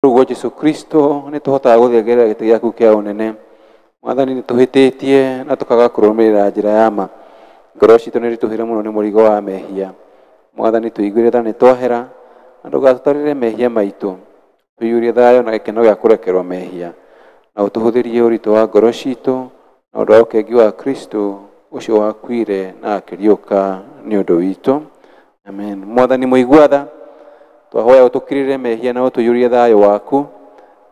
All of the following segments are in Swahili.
Rugo Jesu Kristo nĩ tũhotaga gũthiagĩrĩra gĩtĩ gĩaku kĩa ũnene. Mwathani nĩ tũhĩtĩtie na tũkaga kũrũmĩrĩra njĩra ya ma. Ngoro citũ nĩ ritũhĩre mũno nĩ mũrigo wa mehia. Mwathani tũiguĩre tha nĩ twahera na ndũgatũtarĩre mehia maitũ. Tũiyũrie thayũ na gĩkeno gĩa kũrekerwo mehia. Na ũtũhũthĩrie ũritũ wa ngoro citũ na ũndũ wa ũkengi wa Kristo ũcio wakuire na akĩriũka nĩ ũndũ witũ. Amen. Mwathani mũigua tha, twahoya ũtũkirĩre mehia na ũtũiyũrie thayũ waku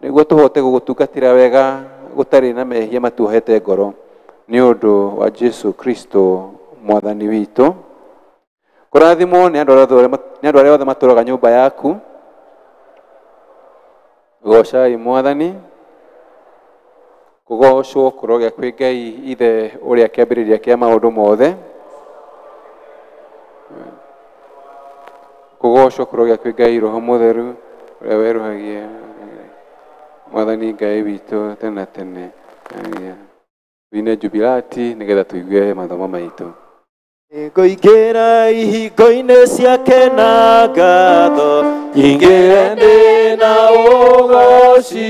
nĩguo tũhote gũgũtungatĩra wega gũtarĩ na mehia matuohete ngoro nĩ ũndũ wa Jesu Kristo Mwathani witũ. Kũrathimwo nĩ andũ arĩa othe matũũraga nyũmba yaku. Gocai Mwathani. Kũgocwo kũrogĩa kwĩ Ngai Ithe ũrĩa kĩambĩrĩria kĩa maũndũ mothe. Kũgocwo kũrogĩa kwĩ Ngai Roho Mũtheru ũrĩa werũhagia Mwathani Ngai witũ tene na tene. Tuine jubilati nĩgetha tũigue mathomo maitũ. Ngũingĩra ihingo-inĩ ciake na ngatho, ingĩre ndĩ na ũgooci,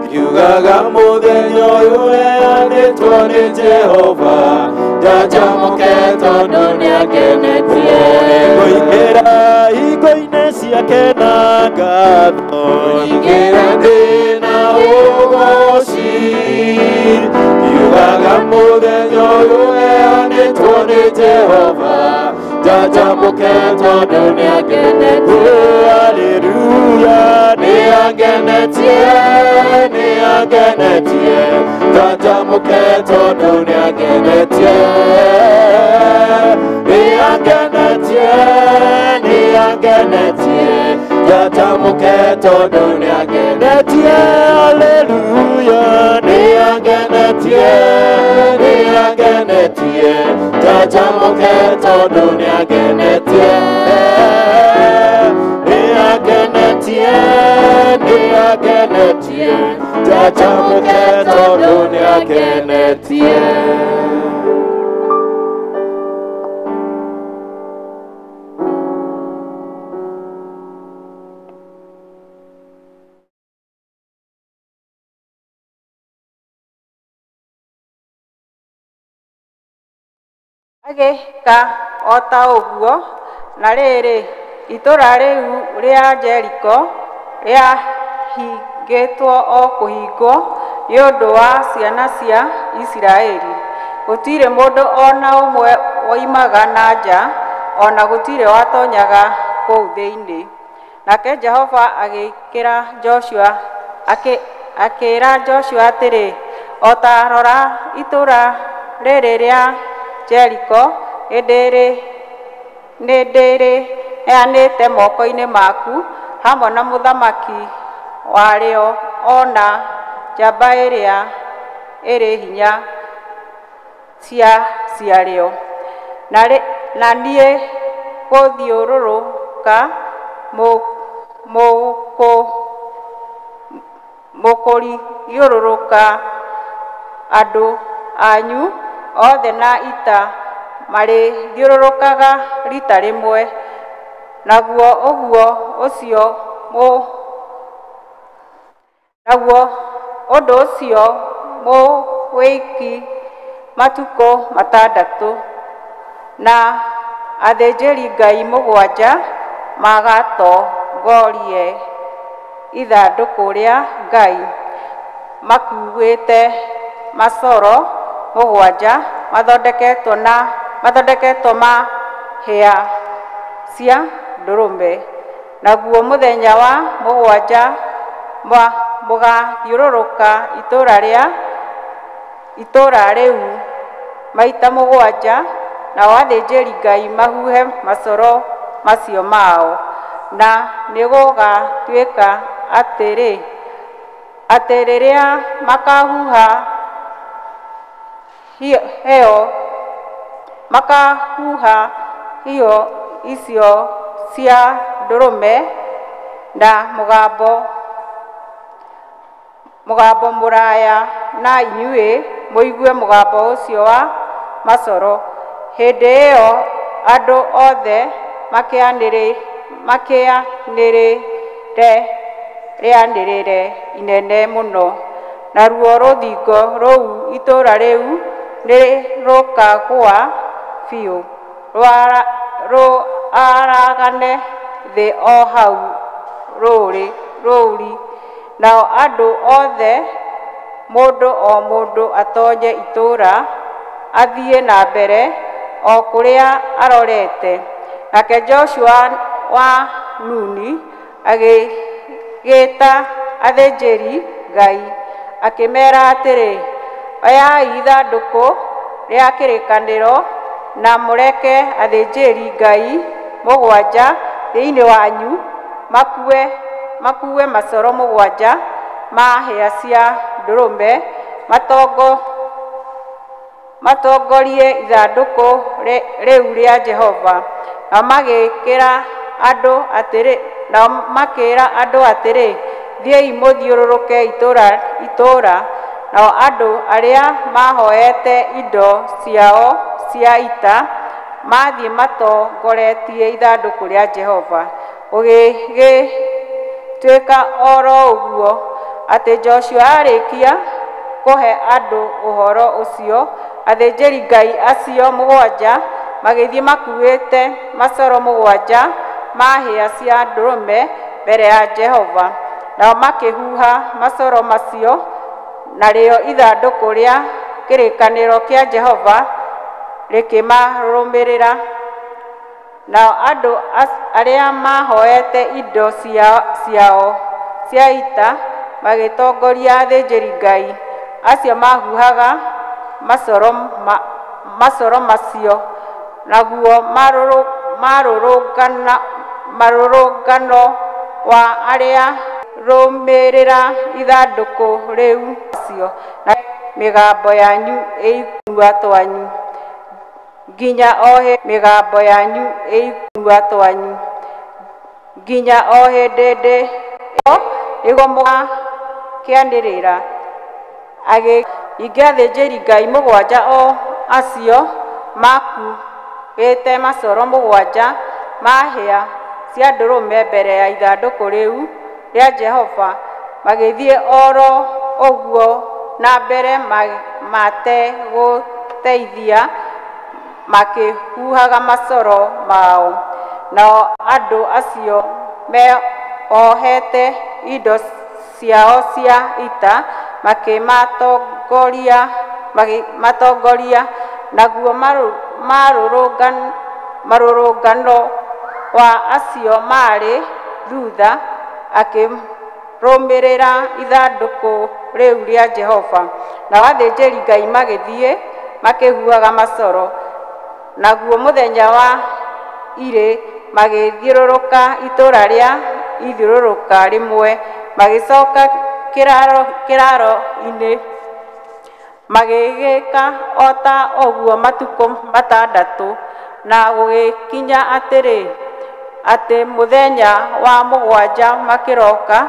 ngiugaga mũthenya ũyũ ũheanĩtwo nĩ Jehova, njanjamũke tondũ nĩangenetie. Ngũingĩra ihingo-inĩ ciake na ngatho, ingĩre ndĩ na ũgooci, ngiugaga mũthenya ũyũ ũheanĩtwo nĩ Jehova, njanjamũke tondũ nĩangenetie. Haleluya, nĩangenetie, nĩangenetie, njanjamũke tondũ nĩangenetie. Nĩangenetie, nĩangenetie, njanjamũke tondũ nĩangenetie. Haleluya, nĩangenetie, nĩangenetie, njanjamũke tondũ nĩangenetie. Nĩangenetie, nĩangenetie, njanjamũke tondũ nĩangenetie. Agĩka o ta ũguo, na rĩrĩ itũũra rĩu rĩa Jeriko rĩahingĩtwo o kũhingwo nĩ ũndũ wa ciana cia Isiraeli. Gũtirĩ mũndũ ona ũmwe woimaga na nja, ona gũtirĩ watonyaga kũu thĩinĩ. Nake Jehova agĩkĩra akĩĩra Joshua atĩrĩ, o ta rora itũũra rĩrĩ rĩa Jeriko nĩ ndĩrĩheanĩte moko-inĩ maku, hamwe na mũthamaki warĩo ona njamba ĩrĩa ĩrĩ hinya ciarĩo. Na niĩ gũthiũrũrũka mũkũriũrũrũka andũ anyu othe na ita marĩthiũrũrũkaga rita rĩmwe. Naguo ũndũ ũcio mũwĩki matukũ matandatũ, na athĩnjĩri Ngai 7 magatongorie ithandũkũ rĩa Ngai makuĩte macoro 7 mathondeketwo ma hĩa cia ndũrũme. Naguo mũthenya wa 7 mũgathiũrũrũka itũũra rĩu maita 7, nao athĩnjĩri Ngai mahuhe macoro macio mao. Na nĩgũgatuĩka atĩ rĩrĩa makahuha hiyo icio cia ndũrũme na mũgambo mũraya, na inyuĩ mũigue mũgambo ũcio wa macoro. Hĩndĩ ĩyo andũ othe makĩanĩrĩre rĩanĩrĩre inene mũno, naruo rũthingo rũu itũũra rĩu nĩ rũkagũa biũ rũaragane thĩ o hau rũũri, nao andũ othe mũndũ o mũndũ atonye itũũra athiĩ na mbere o kũrĩa arorete. Nake Joshua wa Nuni agĩgĩta athĩnjĩri Ngai akĩmeera atĩrĩ, oyai ithandũkũ rĩa kĩrĩkanĩro na mũreke athĩnjĩri Ngai mũgwanja thĩinĩ wanyu makue macoro mũgwanja ma hĩa cia ndũrũme matongorie ithandũkũ rĩu rĩa Jehova. Nao makĩĩra andũ atĩrĩ, thiĩi mũthiũrũrũke itũũra. Nao andũ arĩa mahoete indo ciao cia ita mathiĩ matongoretie ithandũkũ rĩa Jehova. Gũgĩtuĩka o ro ũguo atĩ Joshua arĩkia kũhe andũ ũhoro ũcio, athĩnjĩri Ngai acio mũgwanja magĩthiĩ makuĩte macoro mũgwanja ma hĩa cia ndũrũme mbere ya Jehova. Nao makĩhuha macoro macio, narĩo ithandũkũ rĩa kĩrĩkanĩro kĩa Jehova rĩkĩmarũmĩrĩra. Nao andũ arĩa mahoete indo ciao cia ita magĩtongoria athĩnjĩri Ngai acio mahuhaga macoro macio, naguo marũrũngano wa arĩa rũmĩrĩra ithandũkũ rĩu acio, na mĩgambo yanyu ĩikunua twanyu nginya o hĩndĩ nĩguo mũgakĩanĩrĩra. Ningĩ athĩnjĩri Ngai mũgwanja o acio makuĩte macoro mũgwanja ma hĩa cia ndũrũme mbere ya ithandũkũ rĩu rĩa Jehova magĩthiĩ o ro ũguo na mbere mategũteithia makĩhuhaga macoro mao. Nao andũ acio meohete indo ciao cia ita makĩmatongoria, naguo marũrũngano wa acio marĩ thutha akĩrũmĩrĩra ithandũkũ rĩu rĩa Jehova. Nao athĩnjĩri Ngai magĩthiĩ makĩhuhaga macoro. Naguo mũthenya wa ire magĩthiũrũrũka itũũra rĩa ithiũrũrũka rĩmwe, magĩcoka kĩraro-inĩ magĩgĩka o ta ũguo matukũ matandatũ. Na gũgĩkinya atĩ mũthenya wa mũgwanja makĩroka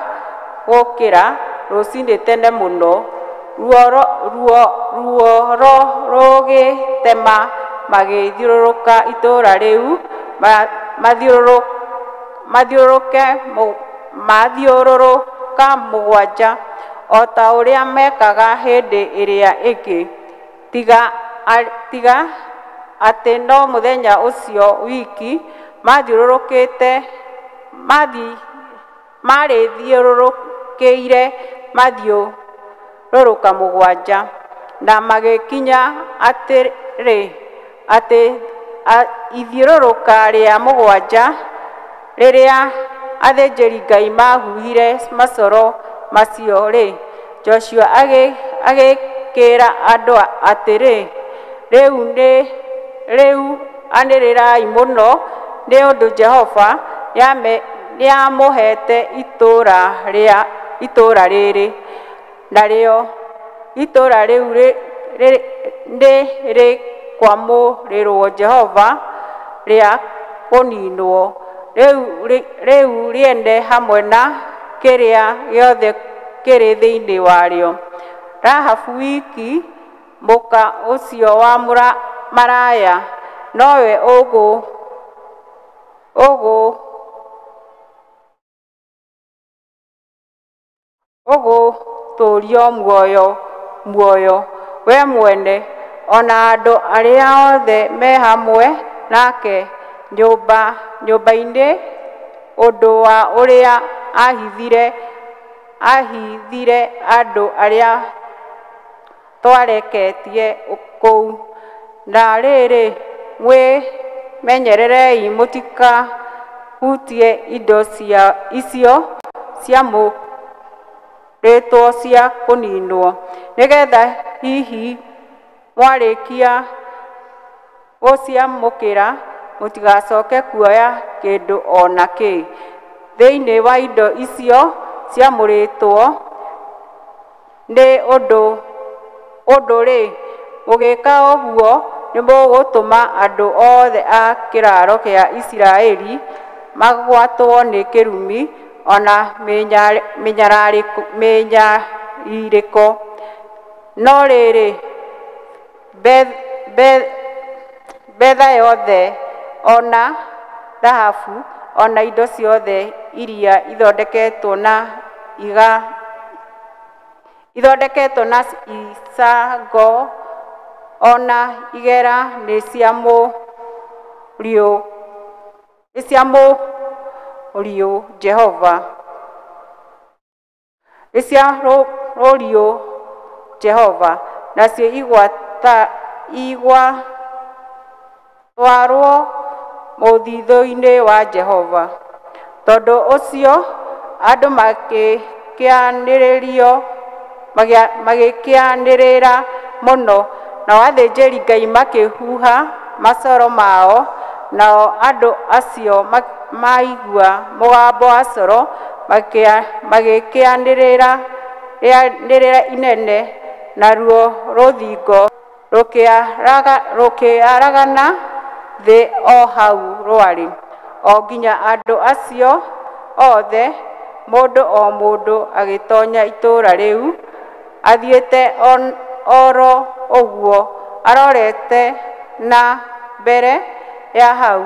gũkĩra rũciinĩ tene mũno, ruo rũgĩtema, magĩthiũrũrũka itũũra rĩu mathiũrũrũka mũgwanja o ta ũrĩa mekaga hĩndĩ ĩrĩa ĩngĩ, tiga atĩ no mũthenya ũcio wiki marĩthiũrũrũkĩire mathiũrũrũka mũgwanja. Na magĩkinya atĩ ithiũrũrũka rĩa mũgwanja rĩrĩa athĩnjĩri Ngai mahuhire macoro macio-rĩ, Joshua agĩkĩra andũ atĩrĩ, rĩu anĩrĩrai mũno, nĩ ũndũ Jehova nĩamũhete itũũra rĩrĩ, narĩo itũũra rĩu nĩrĩkwamũrĩrwo Jehova rĩa kũniinwo. Rĩu rĩende hamwe na kĩrĩa gĩothe kĩrĩ thĩinĩ warĩo. Rahabu wiki mũka ũcio wa maraya nowe ũgũ ũgũtũũrio muoyo we mwene ona andũ arĩa othe me hamwe nake nyũmba-inĩ ũndũ wa ũrĩa ahithire andũ arĩa twareketie kũu. Na rĩrĩ mwĩmenyererei mũtikahutie indo icio ciamũrĩtwo cia kũninwo, nĩgetha hihi mwarĩkia gũciamũkĩra mũtigacoke kuoya kĩndũ ona kĩ thĩinĩ wa indo icio ciamũrĩtwo. Nĩ ũndũ-rĩ, mũgĩka ũguo nĩ mũgũtũma andũ othe a kĩraro kĩa Isiraeli magwatwo nĩ kĩrumi ona mĩnyararĩko. No rĩrĩ, betha yothe ona thahabu ona indo ciothe iria ithondeketwo na icango ona igera nĩ ciamũriũ Jehova, nacio igwatwarwo mũthithũ-inĩ wa Jehova. Tondũ ũcio andũ magĩkĩanĩrĩra mũno, nao athĩnjĩri-Ngai makĩhuha macoro mao, nao andũ acio maigua mũgambo wa coro magĩkĩanĩrĩra inene, naruo rũthingo rũkĩaragana thĩ o hau rwarĩ, o nginya andũ acio othe mũndũ o mũndũ agĩtonya itũũra rĩu athiĩte oro ũguo arorete na mbere ya hau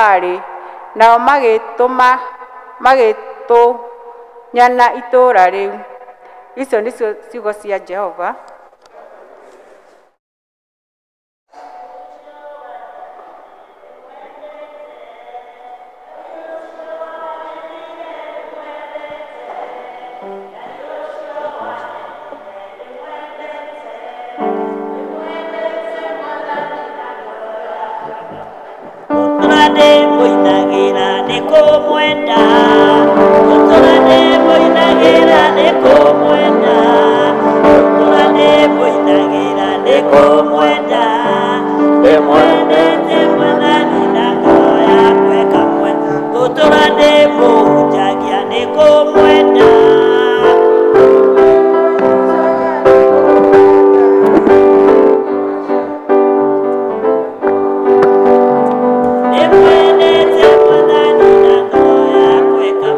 arĩ, nao magĩtũnyana itũũra rĩu. Icio nĩcio ciugo cia Jehova. Weka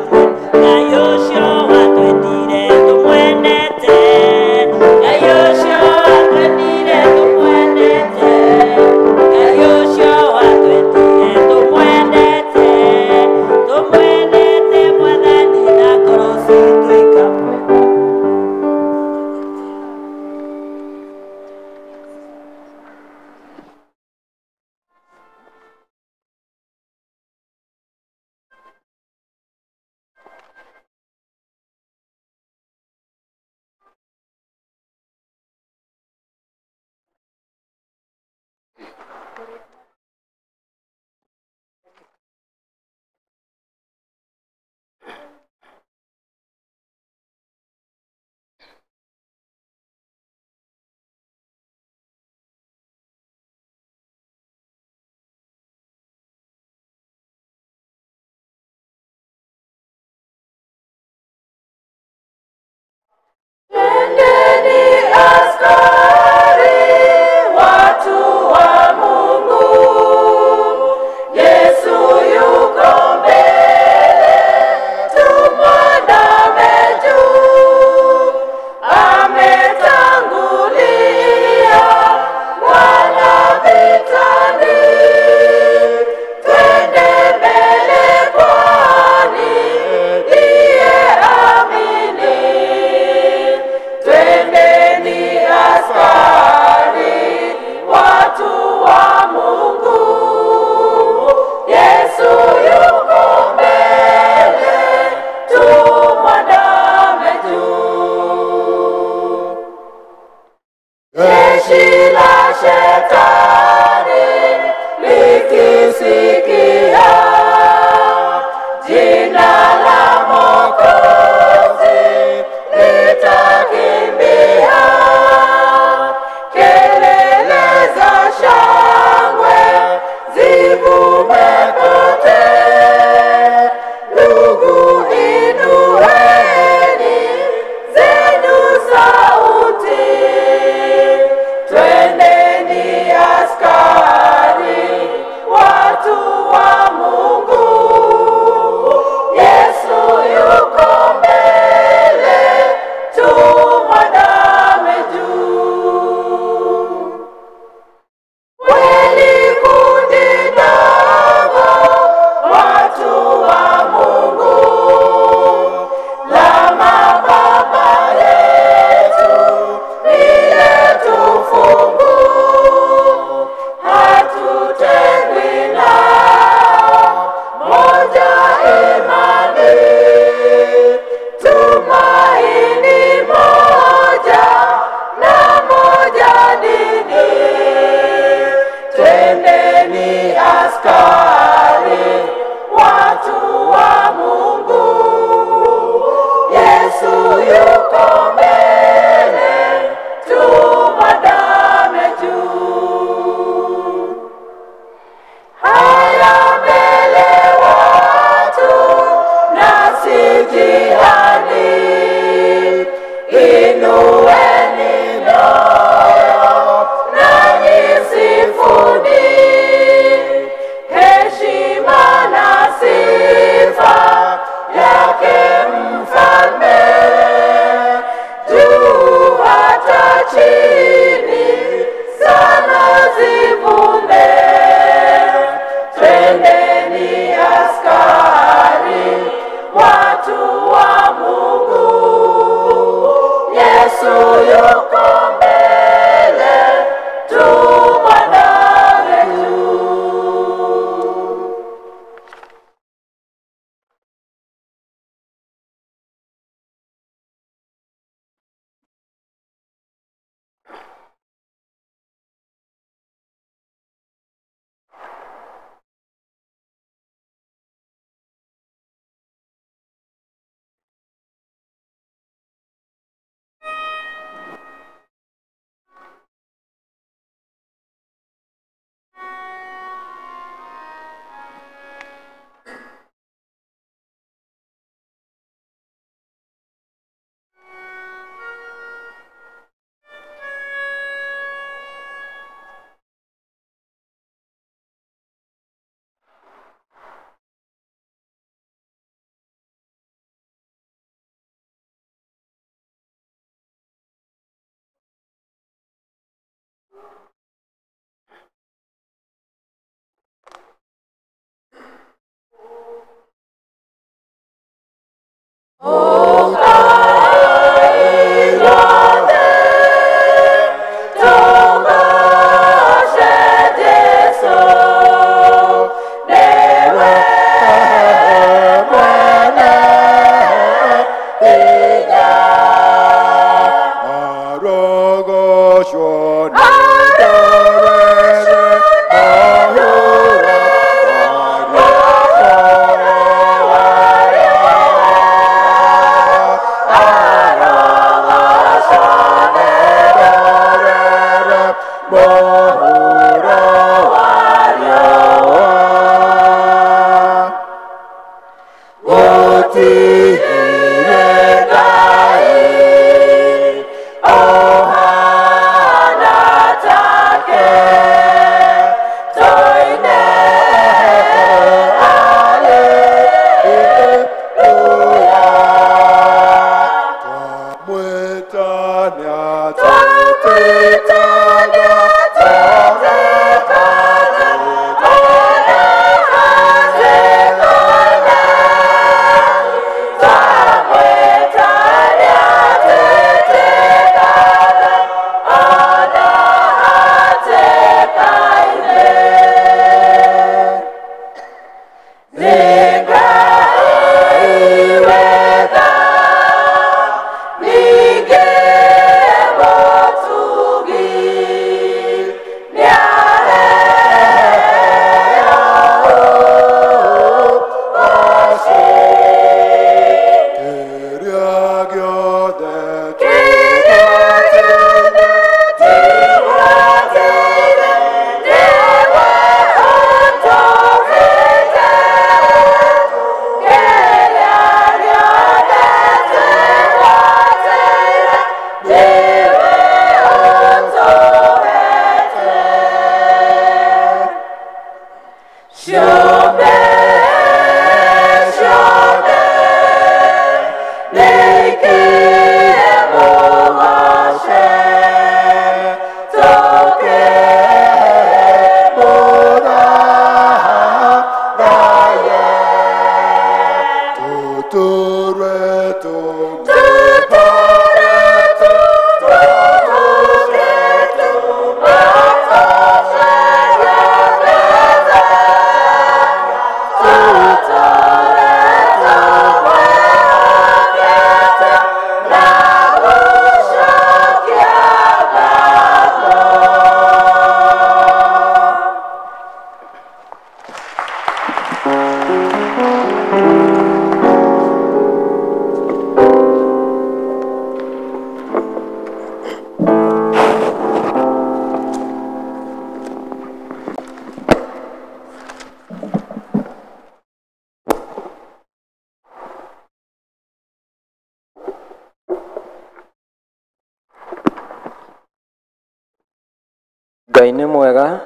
Ngai nĩ mwega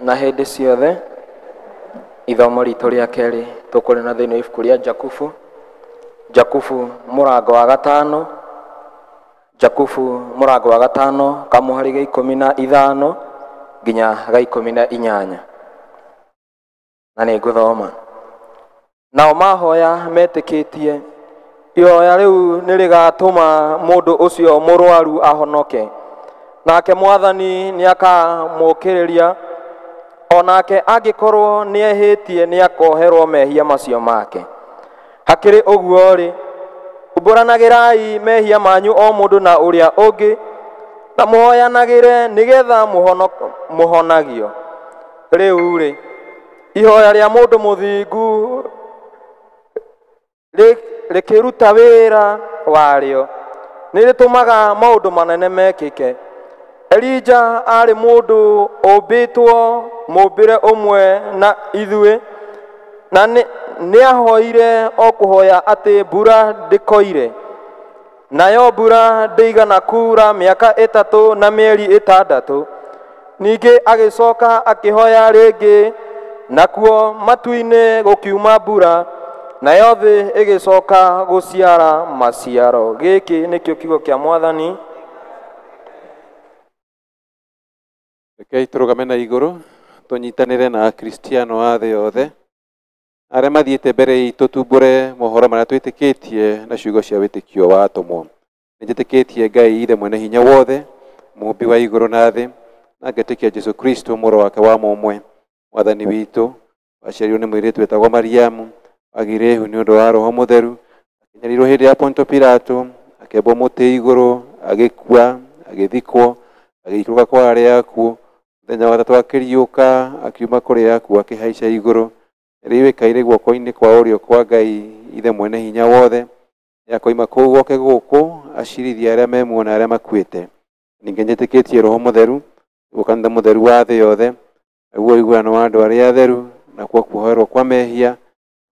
na hĩndĩ ciothe. Ithomo ritũ rĩa kerĩ tũkũrĩna thĩinĩ wa ibuku rĩa Jakubu. Jakubu mũrango wa gatano. Jakubu mũrango wa gatano kamuhari ga 15 nginya ga 18. Na nĩ ngũthoma. Nao mahoya metĩkĩtie ihoya rĩu nĩ rĩgatũma mũndũ ũcio mũrwaru ahonoke. Nake Mwathani nĩ akamũkĩrĩria, onake angĩkorwo nĩehĩtie nĩakoherwo mehia macio make. Hakĩrĩ ũguo-rĩ, umbũranagĩrai mehia manyu o mũndũ na ũrĩa ũngĩ, na mũhoyanagĩre nĩgetha mũhonagio. Rĩu-rĩ, ihoya rĩa mũndũ mũthingu rĩkĩruta wĩra warĩo nĩ rĩtũmaga maũndũ manene mekĩke. Elija arĩ mũndũ ũmbĩtwo mũmbĩre ũmwe na ithuĩ, na nĩ ahoire o kũhoya atĩ mbura ndĩkoire. Nayo mbura ndĩigana kura mĩaka 3 na mĩeri 6. Ningĩ agĩcoka akĩhoya rĩngĩ, nakuo matu-inĩ gũkiuma mbura, nayo thĩ ĩgĩcoka gũciara maciaro. Gĩkĩ nĩkĩo kiugo kĩa Mwathani. Rekei tũrũgame na igũrũ tũnyitanĩre na akristiano a thĩ yothe arĩa mathiĩte mbere itũ tumbũre mohoro marĩa twĩtĩkĩtie na ciugo cia wĩtĩkio wa atũmwo. Nĩnjĩtĩkĩtie Ngai Ithe mwene hinya wothe, mũmbi wa igũrũ na thĩ, na ngetĩkia Jesũ Kristo mũrũ wake wa mũmwe, mwathani witũ, waciarirwo nĩ mũirĩtu wetagwo Mariamu, agĩrĩhu nĩ ũndũ wa Roho Mũtheru, akĩnyarirwo hĩndĩ ya Ponto Pilato, akĩambwo mũtĩ igũrũ, agĩkua, agĩthikwo, agĩikũrũka kwa arĩa akuũ, mũthenya wa gatatũ akĩriũka, akiuma kũrĩ akuũ akĩhaica igũrũ, rĩu ĩkaire guoko-inĩ kwa ũrĩo kwa Ngai Ithe mwene hinya wothe, yakoima kũu goke gũkũ acirithia arĩa memuona arĩa makuĩte. Ningĩ njĩtĩkĩtie Roho Mũtheru, kanitha mũtheru wa thĩ yothe, naguo ũiguano wa andũ arĩa atheru, nakuo kuoherwo kwa mehia,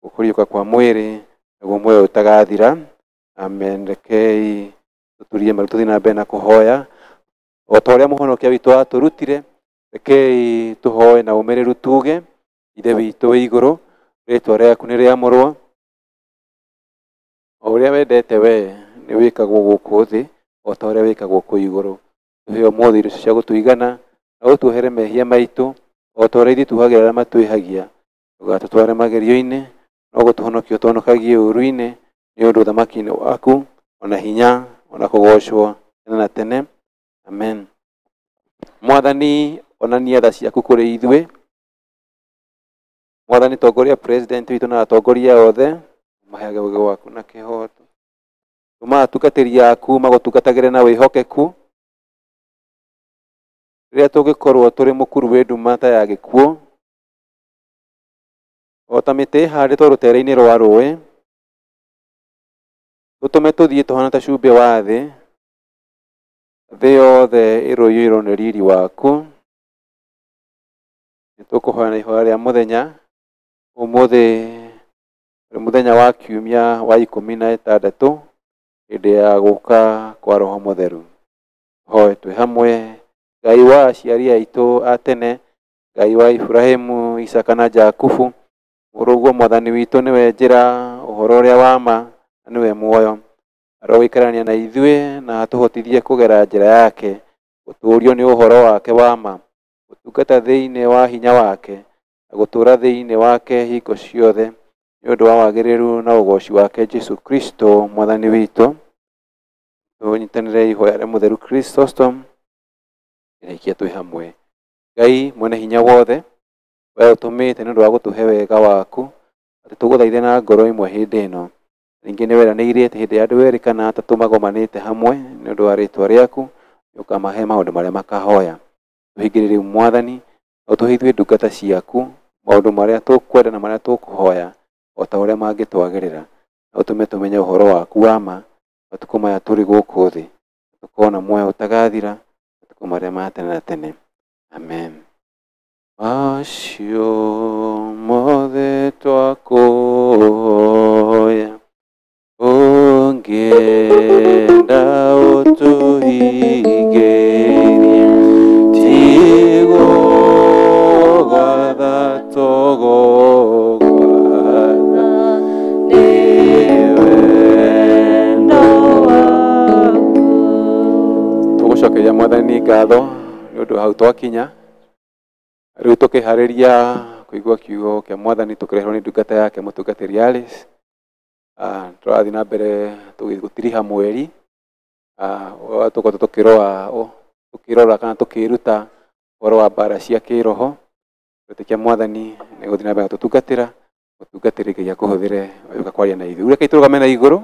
gũkũriũka kwa mwĩrĩ, naguo muoyo ũtagathira. Amen. Rekei tũturie maru tũthiĩ na mbere na kũhoya o ta ũrĩa mũhonokia witũ atũrutire. Rekei tũhoe na ũmĩrĩru tuge: Ithe witũ wĩ igũrũ, rĩĩtwa rĩaku nĩ rĩamũrwo, o ũrĩa wendete we nĩ wĩkagwo gũkũ thĩ o ta ũrĩa wĩkagwo kũu igũrũ. Tũhe ũmũthĩ irio cia gũtũigana, na ũtuohere mehia maitũ o ta ũrĩa ithuĩ tuohagĩra arĩa matwĩhagia. Ndũgatũtware magerio-inĩ, no gũtũhonokia ũtũhonokagie ũũru-inĩ, nĩ ũndũ ũthamaki-inĩ waku ona hinya ona kũgocwo tene na tene. Amen. Mwathani, onania tha ciaku kũrĩ ithuĩ. Mwathani, tongoria president witũ na atongoria othe, maheage ũũgĩ waku na kĩhooto. Tũma atungatĩri aku magũtungatagĩre na wĩhokeku, rĩrĩa tũngĩkorwo tũrĩ mũkuru wĩ nduma ta ya gĩkuũ, o ta mĩtĩ ĩhandĩtwo rũtere-inĩ rwa rũĩ, tũtũme tũthiĩ tũhana ta cumbĩ wa thĩ, thĩ yothe ĩrũiyũirwo nĩ riri waku. Nĩtũkũhoya na ihoya rĩa mũthenya ũmũthĩ, mũthenya wa kiumia wa 16 hĩndĩ ya gũka kwa Roho Mũtheru. Hoe twĩ hamwe. Ngai wa aciari aitũ a tene, Ngai wa Ibrahimu, Isaka na Jakubu, mũrũguo Mwathani witũ nĩwe njĩra, ũhoro ũrĩa wa ma, na nĩwe muoyo. Arogĩikarania na ithuĩ na atũhotithie kũgera njĩra yake, gũtũũrio nĩ ũhoro wake wa ma, gũtungata thĩinĩ wa hinya wake, na gũtũũra thĩinĩ wake hingo ciothe, nĩ ũndũ wa wagĩrĩru na ũgoci wake Jesũ Kristo Mwathani witũ. Tũnyitanĩre ihoya rĩa mũtheru Chrysostom, rĩrĩkia twĩ hamwe. Ngai mwene hinya wothe, we ũtũmĩte nĩ ũndũ wa gũtũhe wega waku, atĩ tũgũthaithe na ngoro ĩmwe hĩndĩ ĩno. Ningĩ nĩ weranĩire atĩ hĩndĩ ya andũ erĩ kana atatũ magomanĩte hamwe nĩ ũndũ wa rĩĩtwa rĩaku, ũkamahe maũndũ marĩa makahoya. Tũhingĩrĩrie Mwathani, na ũtũhe ithuĩ ndungata ciaku maũndũ marĩa tũkwenda na marĩa tũkũhoya, o ta ũrĩa mangĩtwagĩrĩra, na ũtũme tũmenye ũhoro waku wa ma matukũ maya tũrĩ gũkũ thĩ, tũkona muoyo ũtagathira matukũ marĩa ma tene na tene. Amen. Macio mothe twakuhoya, ũngĩenda ũtũhingĩrie, tigũgwatha tũgũgwatha, nĩ wendo waku. Tũgũcokeria Mwathani ngatho nĩ ũndũ hau twakinya. Rĩu tũkĩharĩria kũigua kiugo kĩa Mwathani, tũkĩreherwo nĩ ndungata yake mũtungatĩri Alice. Tũrathiĩ na mbere tũgĩtiriha mweri, tũkorwo tũkĩrora kana tũkĩruta ũhoro wa mbara cia kĩroho. Twĩtĩkia Mwathani nĩ gũthiĩ na mbere gũtũtungatĩra, mũtungatĩri Ngai akũhũthĩre gũka kwaria na ithuĩ. Rekei tũrũgame na igũrũ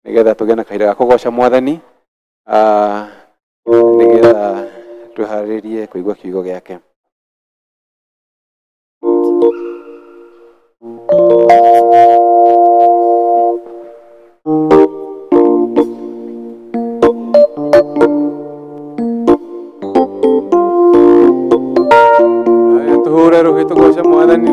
nĩgetha tũgĩe na kahinda ga kũgoca Mwathani, nĩgetha twĩharĩrie kũigua kiugo gĩake. Tuhura roho tugoca Mwathani.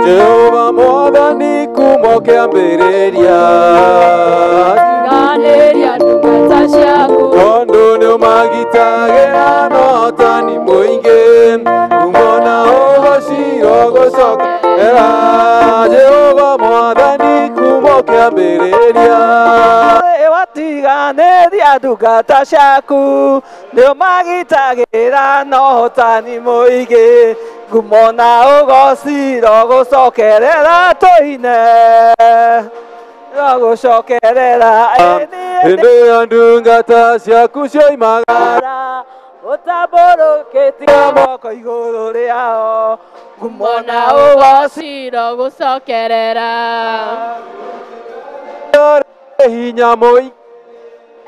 Jehova Mwathani kumokĩambĩrĩria, tiganĩria ndungata ciaku, tondũ nĩ ũmagitagĩra na ũtani mũingĩ, umona Watiganeria ndungata ciaku nĩo magitagĩra na ũhotani mũingĩ ngumo na ũgoci rogũcokerera tũine rogũcokerera hĩndĩ ya ndungata ciaku cioimagara ũtambũrũkĩtie moko igũrũ rĩao ngumo na ũgoci rogũcokerera hinya mũingĩ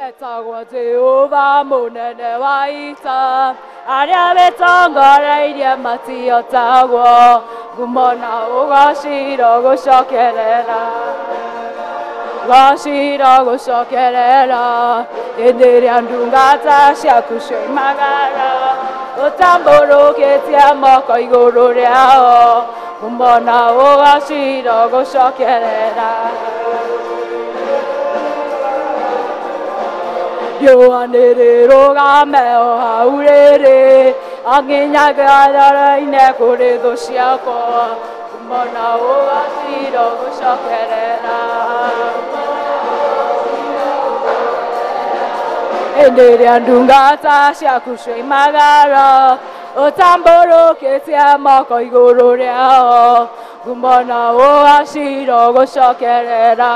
etagwo Jehova mũnene wa ita arĩa wĩtongoreirie matiotagwo ngumo na ũgoci rogũcokerera ũgoci rogũcokerera hĩndĩ ĩrĩa ndungata ciaku cioimagara ũtambũrũkĩtie moko igũrũ rĩao ngumo na ũgoci rogũcokerera riũa nĩrĩrũgame o hau rĩrĩ angĩnyagĩra-inĩ kũrĩ thũ ciakwa ngumo na ũgoci rogũcokerera hĩndĩ ĩrĩa ndungata ciaku cioimagara ũtambũrũkĩtie moko igũrũ rĩao ngumo na ũgoci rogũcokerera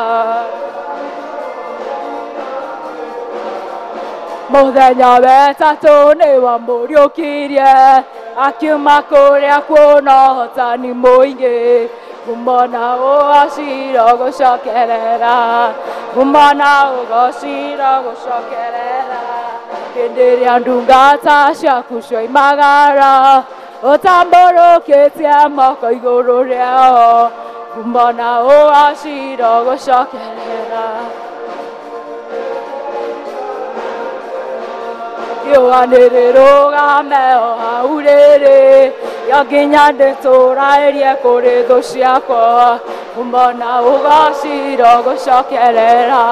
mũthenya wetatũ nĩwe mũriũkirie akiuma kũrĩa kwĩna ũhotani mũingĩ ngumo na ũgoci rogũcokerera ngumo na ũgoci rogũcokerera hĩndĩ ĩrĩa ndungata ciaku cioimagara ũtambũrũkĩtie moko igũrũ rĩao ngumo na ũgoci rogũcokerera riũa nĩrĩrũgame o hau rĩrĩ nginya ndĩtũũrairie kũrĩ thũ ciakwa ngumo na ũgoci rogũcokerera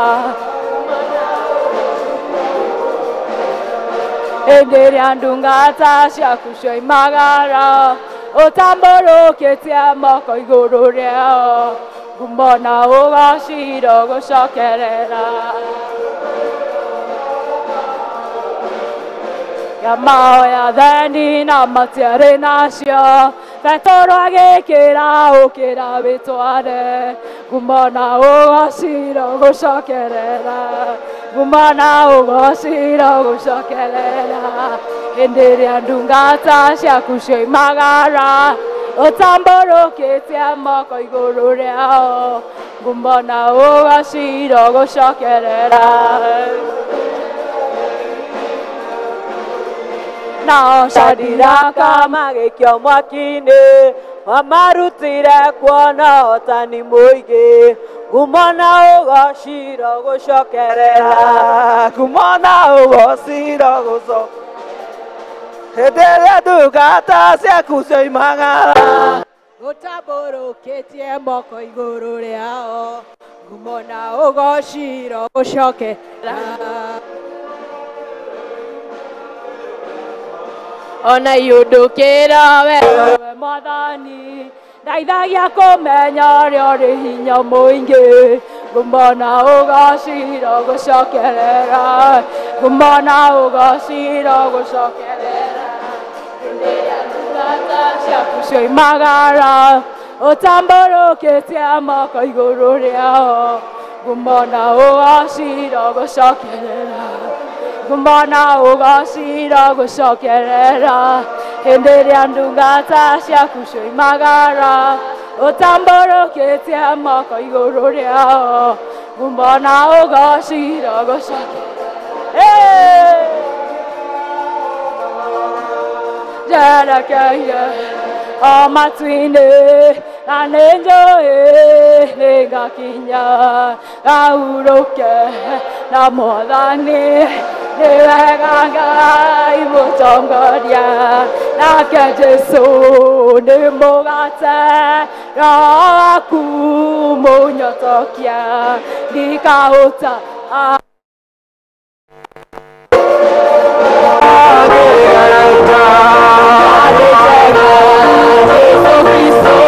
hĩndĩ ĩrĩa ndungata ciaku cioimagara ũtambũrũkĩtie moko igũrũ rĩao ngumo na ũgoci rogũcokerera mahoya theni na matiarĩ nacio Petero agĩkĩra ũkĩra wĩtware ngumo na ũgoci rogũcokerera ngumo na ũgoci rogũcokerera hĩndĩ ĩrĩa ndungata ciaku cioimagara ũtambũrũkĩtie moko igũrũ rĩao ngumo na ũgoci rogũcokerera nao Shadiraka magĩikio mwaki-inĩ wamarutire kuona ũhotani mũingĩ ngumo na ũgoci rogũcokerera ngumo na ũgoci rogũcokerera hĩndĩ ĩrĩa ndungata ciaku cioimagara ũtambũrũkĩtie moko igũrũ rĩao ngumo na ũgoci rogũcokerera ona iũndũkĩra we mwathani ndaithagia kũmenya ũrĩa ũrĩ hinya mũingĩ ngumo na ũgoci rogũcokerera ngumo na ũgoci rogũcokerera hĩndĩ ĩrĩa ndungata ciaku cioimagara ũtambũrũkĩtie moko igũrũ rĩao ngumo na ũgoci rogũcokerera ngumo na ũgoci rogũcokerera hĩndĩ ĩrĩa ndungata ciaku cioimagara ũtambũrũkĩtie moko igũrũ rĩao ngumo na ũgoci rogũcokerera njerekeire o matu-inĩ na nĩ njũĩ nĩngakinya ngahurũke na mwathani nĩ wega Ngai mũtongoria nake Jesũ nĩ mũgate Roho waku mũnyotokia ndikahũta Cristo,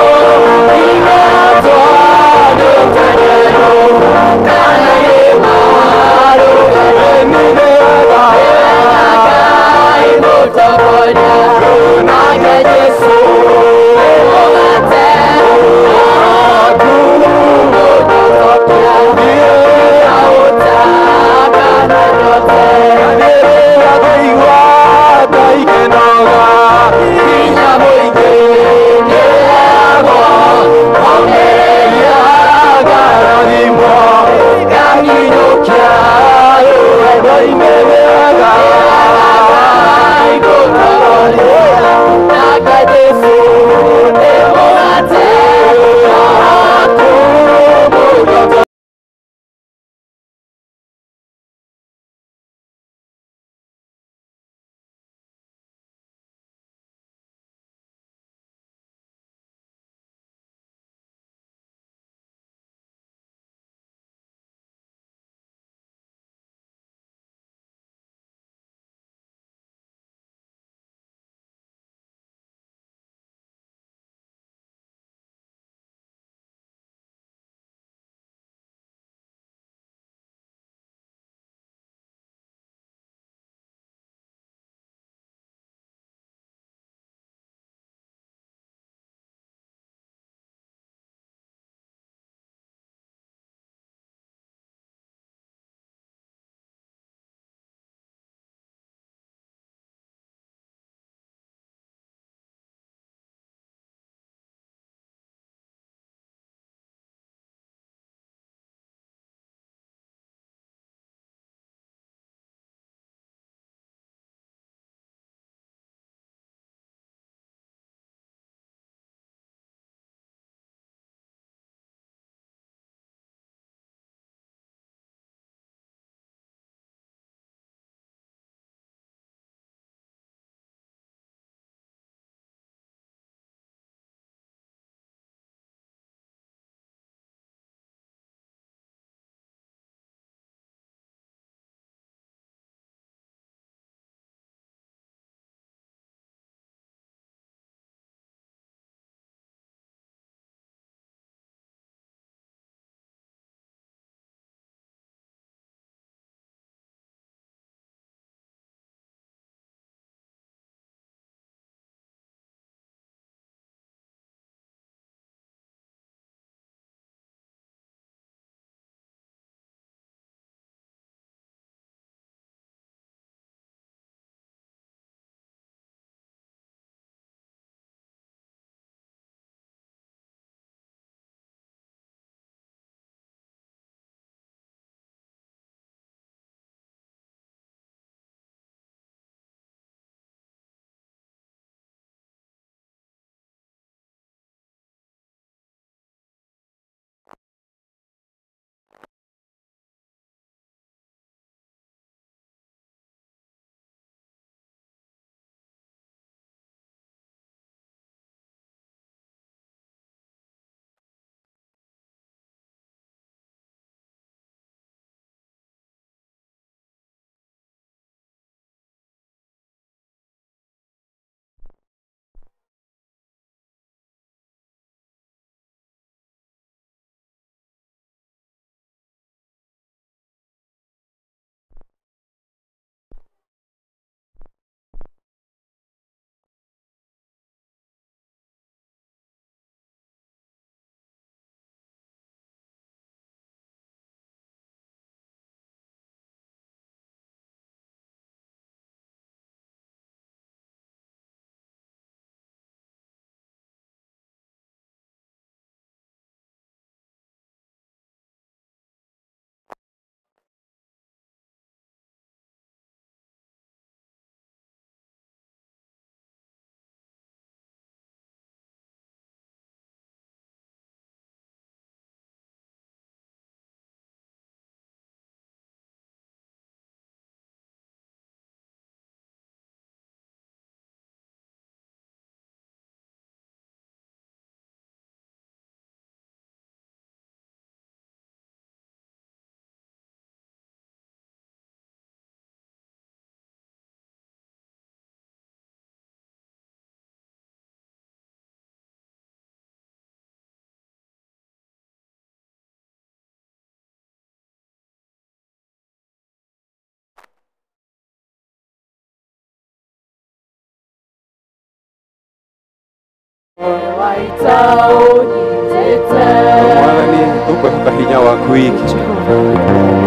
Mwathani tukwihoka hinya waku wiki,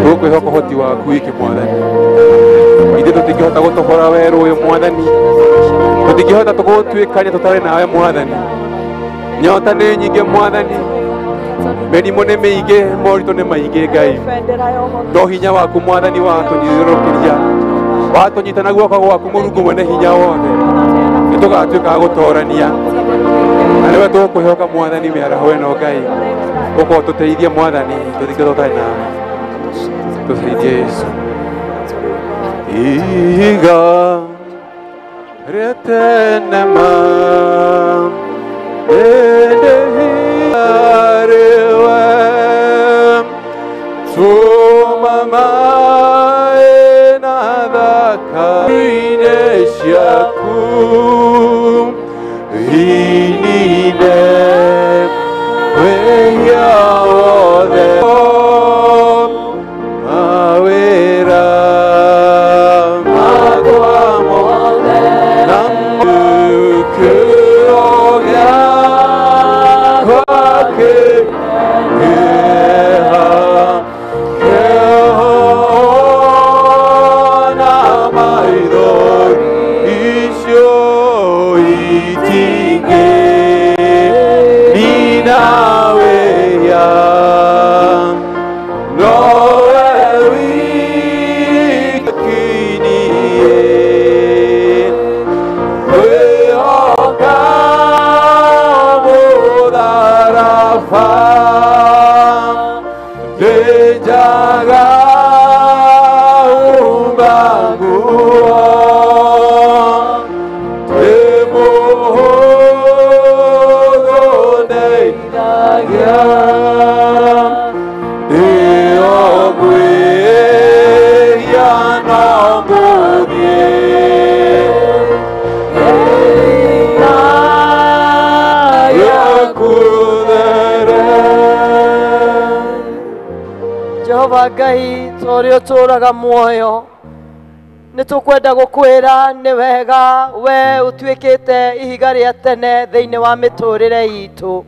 tukwihoka hoti waku wiki Mwathani. Ithe tutingihota gutobora weru uyu Mwathani, tutingihota tugutwikania tutari nawe Mwathani. Nyota ni nyingi Mwathani, mĩrimũ nĩ mĩingĩ, moritũ nĩ maingĩ Ngai, no hinya waku Mwathani watũnyitithũrũkĩria, watũnyitana guoko gwaku Mũrungu mwene hinya wothe, nĩtũgatuĩka a gũtoorania, na nĩwe tũkwĩhoka Mwathani mĩaraho ĩno Ngai, ũkorwo tũteithie Mwathani, tũthinge tũtarĩ nawe, tũteithie Yesu. Iga rĩa tene ma Ngai torio turaga muoyo nitukwenda gukwira ni wega we utwikite ihiga ria tene thiini wa miturire itu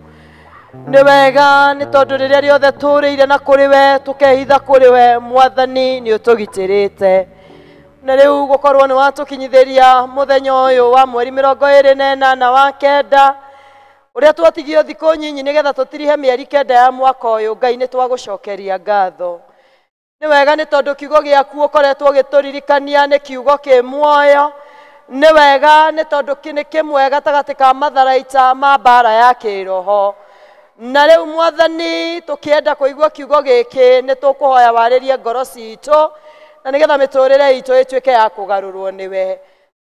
ni wega ni tondu riria riothe turiire na kuri we tukehitha kuri we Mwathani ni utugitirite na riu gukorwo ni watukinyithiria muthenya uyu wa mweri 28 wa kenda uria twatigio thiko nyinyi nigetha tutirihe mieri kenda ya mwaka uyu Ngai ni twagucokeria ngatho. Ni wega ni tondu kiugo giaku ukoretwo gituririkania ni kiugo ki muoyo. Ni wega ni tondu kini kimwe gatagati ka matharaita ma bara ya kiroho. Na riu Mwathani tukienda kuigua kiugo giki ni tukuhoya waririe ngoro citu na nigetha miturire itu ituike ya kugarurwo niwe.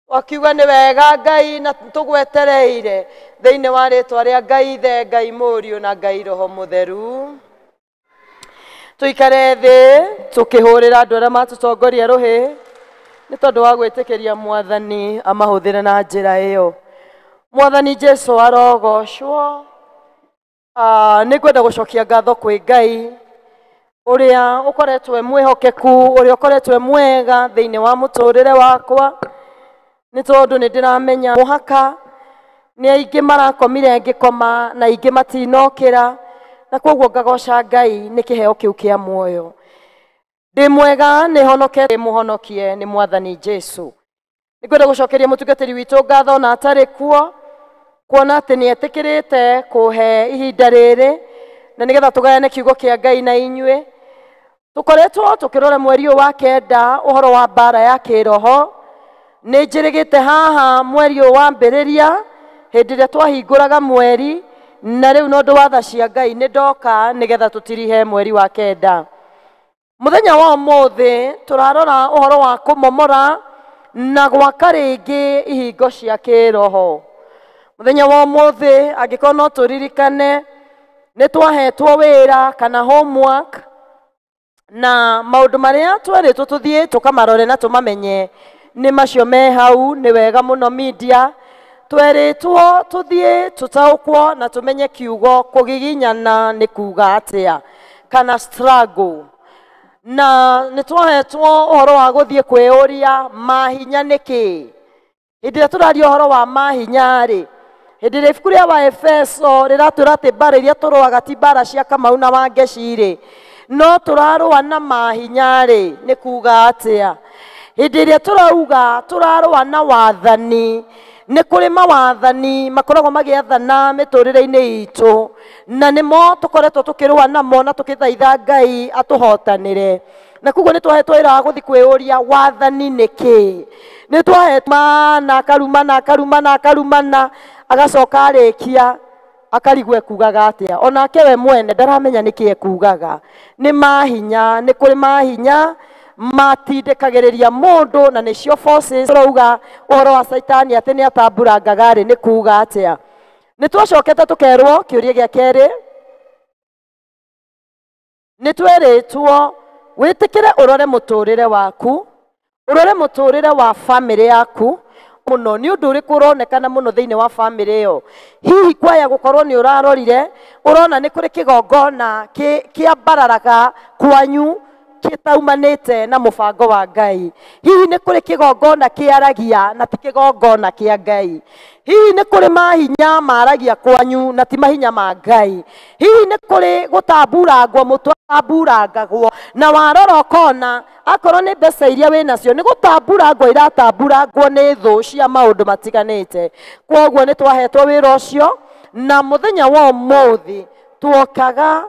Wakiuga ni wega Ngai na tugwetereire thiini wa ritwa ria Ngai Ithe, Ngai Mũriũ na Ngai Roho Mũtheru. Tuikare thi tukihurira andu aria matutongoria ruhi ni tondu wa gwitikiria Mwathani amahuthire na njira iyo. Mwathani Jesu arogocwo. Ni kwenda gucokia ngatho kwi Ngai uria ukoretwe mwihokeku, uria ukoretwe mwega thiini wa muturire wakwa. Ni tondu ni ndiramenya muhaka ni aingi marakomire ngikoma na aingi matinokira, na koguo ngagoca Ngai ni kiheo kiu kia muoyo. Ndi mwega ni honokete muhonokie ni Mwathani Jesu. Ni kwenda gucokeria mutungatiri witu ngatho na atari kuo kuona ati ni etikirite kuhe ihinda riri na nigetha tugayane kiugo kia Ngai na inyue. Tukoretwo tukirora mweri wa kenda uhoro wa bara ya kiroho. Ni njirigite haha mweri wa mbiriria hindi ria twahinguraga mweri, na riu no ndwatha cia Ngai ni ndoka nigetha tutirihe mweri wa kenda. Muthenya wa umuthi turarora uhoro wa kumomora na gwaka ringi ihingo cia kiroho. Muthenya wa umuthi angĩkorwo no turirikane ni twahetwo wira kana homework na maundu maria tweritwo tuthie tukamarore na tumamenye ni macio me hau. Ni wega muno media tweritwo tuthie tutaukwo na tumenye kiugo kugiginyana ni kuga atia kana struggle, na ni twahetwo uhoro wa guthie kweuria mahinya niki. Hindi turaria uhoro wa mahinya ri Hindi rä ibuku rĩa Waefeso rĩratwĩra atĩ mbara iria tũrũaga ti mbara cia Kamau na Wangeci-rĩ, no tũrarũa na mahinya-rĩ, nĩ kuuga atĩa? Hĩndĩ ĩrĩa tũrauga tũrarũa na wathani, nĩ kũrĩ mawathani makoragwo magĩathana mĩtũrĩre-inĩ itũ, na nĩmo tũkoretwo tũkĩrũa namo na tũkĩthaitha Ngai atũhotanĩre. Na koguo nĩ twahetwo wĩra wa gũthiĩ kwĩyũria wathani nĩ kĩ? Nĩ twahetwo na akarumana agacoka arĩkia akarigwo ekugaga atĩa. Onake we mwene ndaramenya nĩkĩ ekugaga. Nĩ mahinya, nĩ kũrĩ mahinya matindĩkagĩrĩria mũndũ, na nĩcio forces rauga ũhoro wa Saitani atĩ nĩ atamburangaga-rĩ, nĩ kuuga atĩa? Nĩ twacokete tũkerwo kĩũria gĩa kerĩ, nĩ twĩrĩtwo wĩtĩkĩre ũrore mũtũrĩre waku, ũrore mũtũrĩre wa famĩlĩ yaku mũno. Nĩ ũndũ ũrĩkũ ũronekana mũno thĩinĩ wa famĩlĩ ĩyo? Hihi kwaya gũkorwo nĩ ũrarorire ũrona nĩ kũrĩ kĩgongona kĩambararaga kwanyu kĩtaumanĩte na mũbango wa Ngai. Hihi nĩ kũrĩ kĩgongona kĩaragia na ti kĩgongona kĩa Ngai. Hihi nĩ kũrĩ mahinya maragia kwanyu na ti mahinya ma Ngai. Hihi nĩ kũrĩ gũtamburangwo mũtwe tamburangagwo na warora ũkona akorwo nĩ mbeca iria wĩ nacio nĩ gũtamburangwo iratamburangwo nĩ thũ cia maũndũ matiganĩte. Kwoguo nĩ twahetwo wĩra ũcio, na mũthenya wa ũmũthĩ tuokaga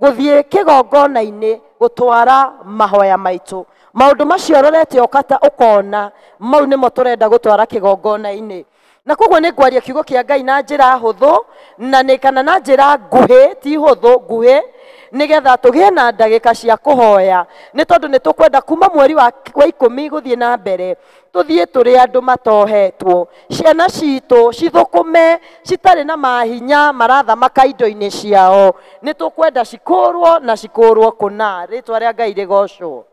gũthiĩ kĩgongona-inĩ gũtwara mahoya maitũ. Maũndũ macio rorete ũkata ũkona mau nĩmo tũrenda gũtwara kĩgongona-inĩ. Na koguo nĩ ngwaria kiugo kĩa Ngai na njĩra hũthũ na nĩ kana na njĩra nguhĩ, ti hũthũ, nguhĩ, nĩgetha tũgĩe na ndagĩka cia kũhoya. Nĩ tondũ nĩ tũkwenda kuma mweri wa 10 gũthiĩ na mbere tũthiĩ tũrĩ andũ matohetwo, ciana citũ cithũkũme citarĩ na mahinya marathamaka indo-inĩ ciao. Nĩ tũkwenda cikũrwo na cikũrwo kũna. Rĩtwa rĩa Ngai rĩgocwo.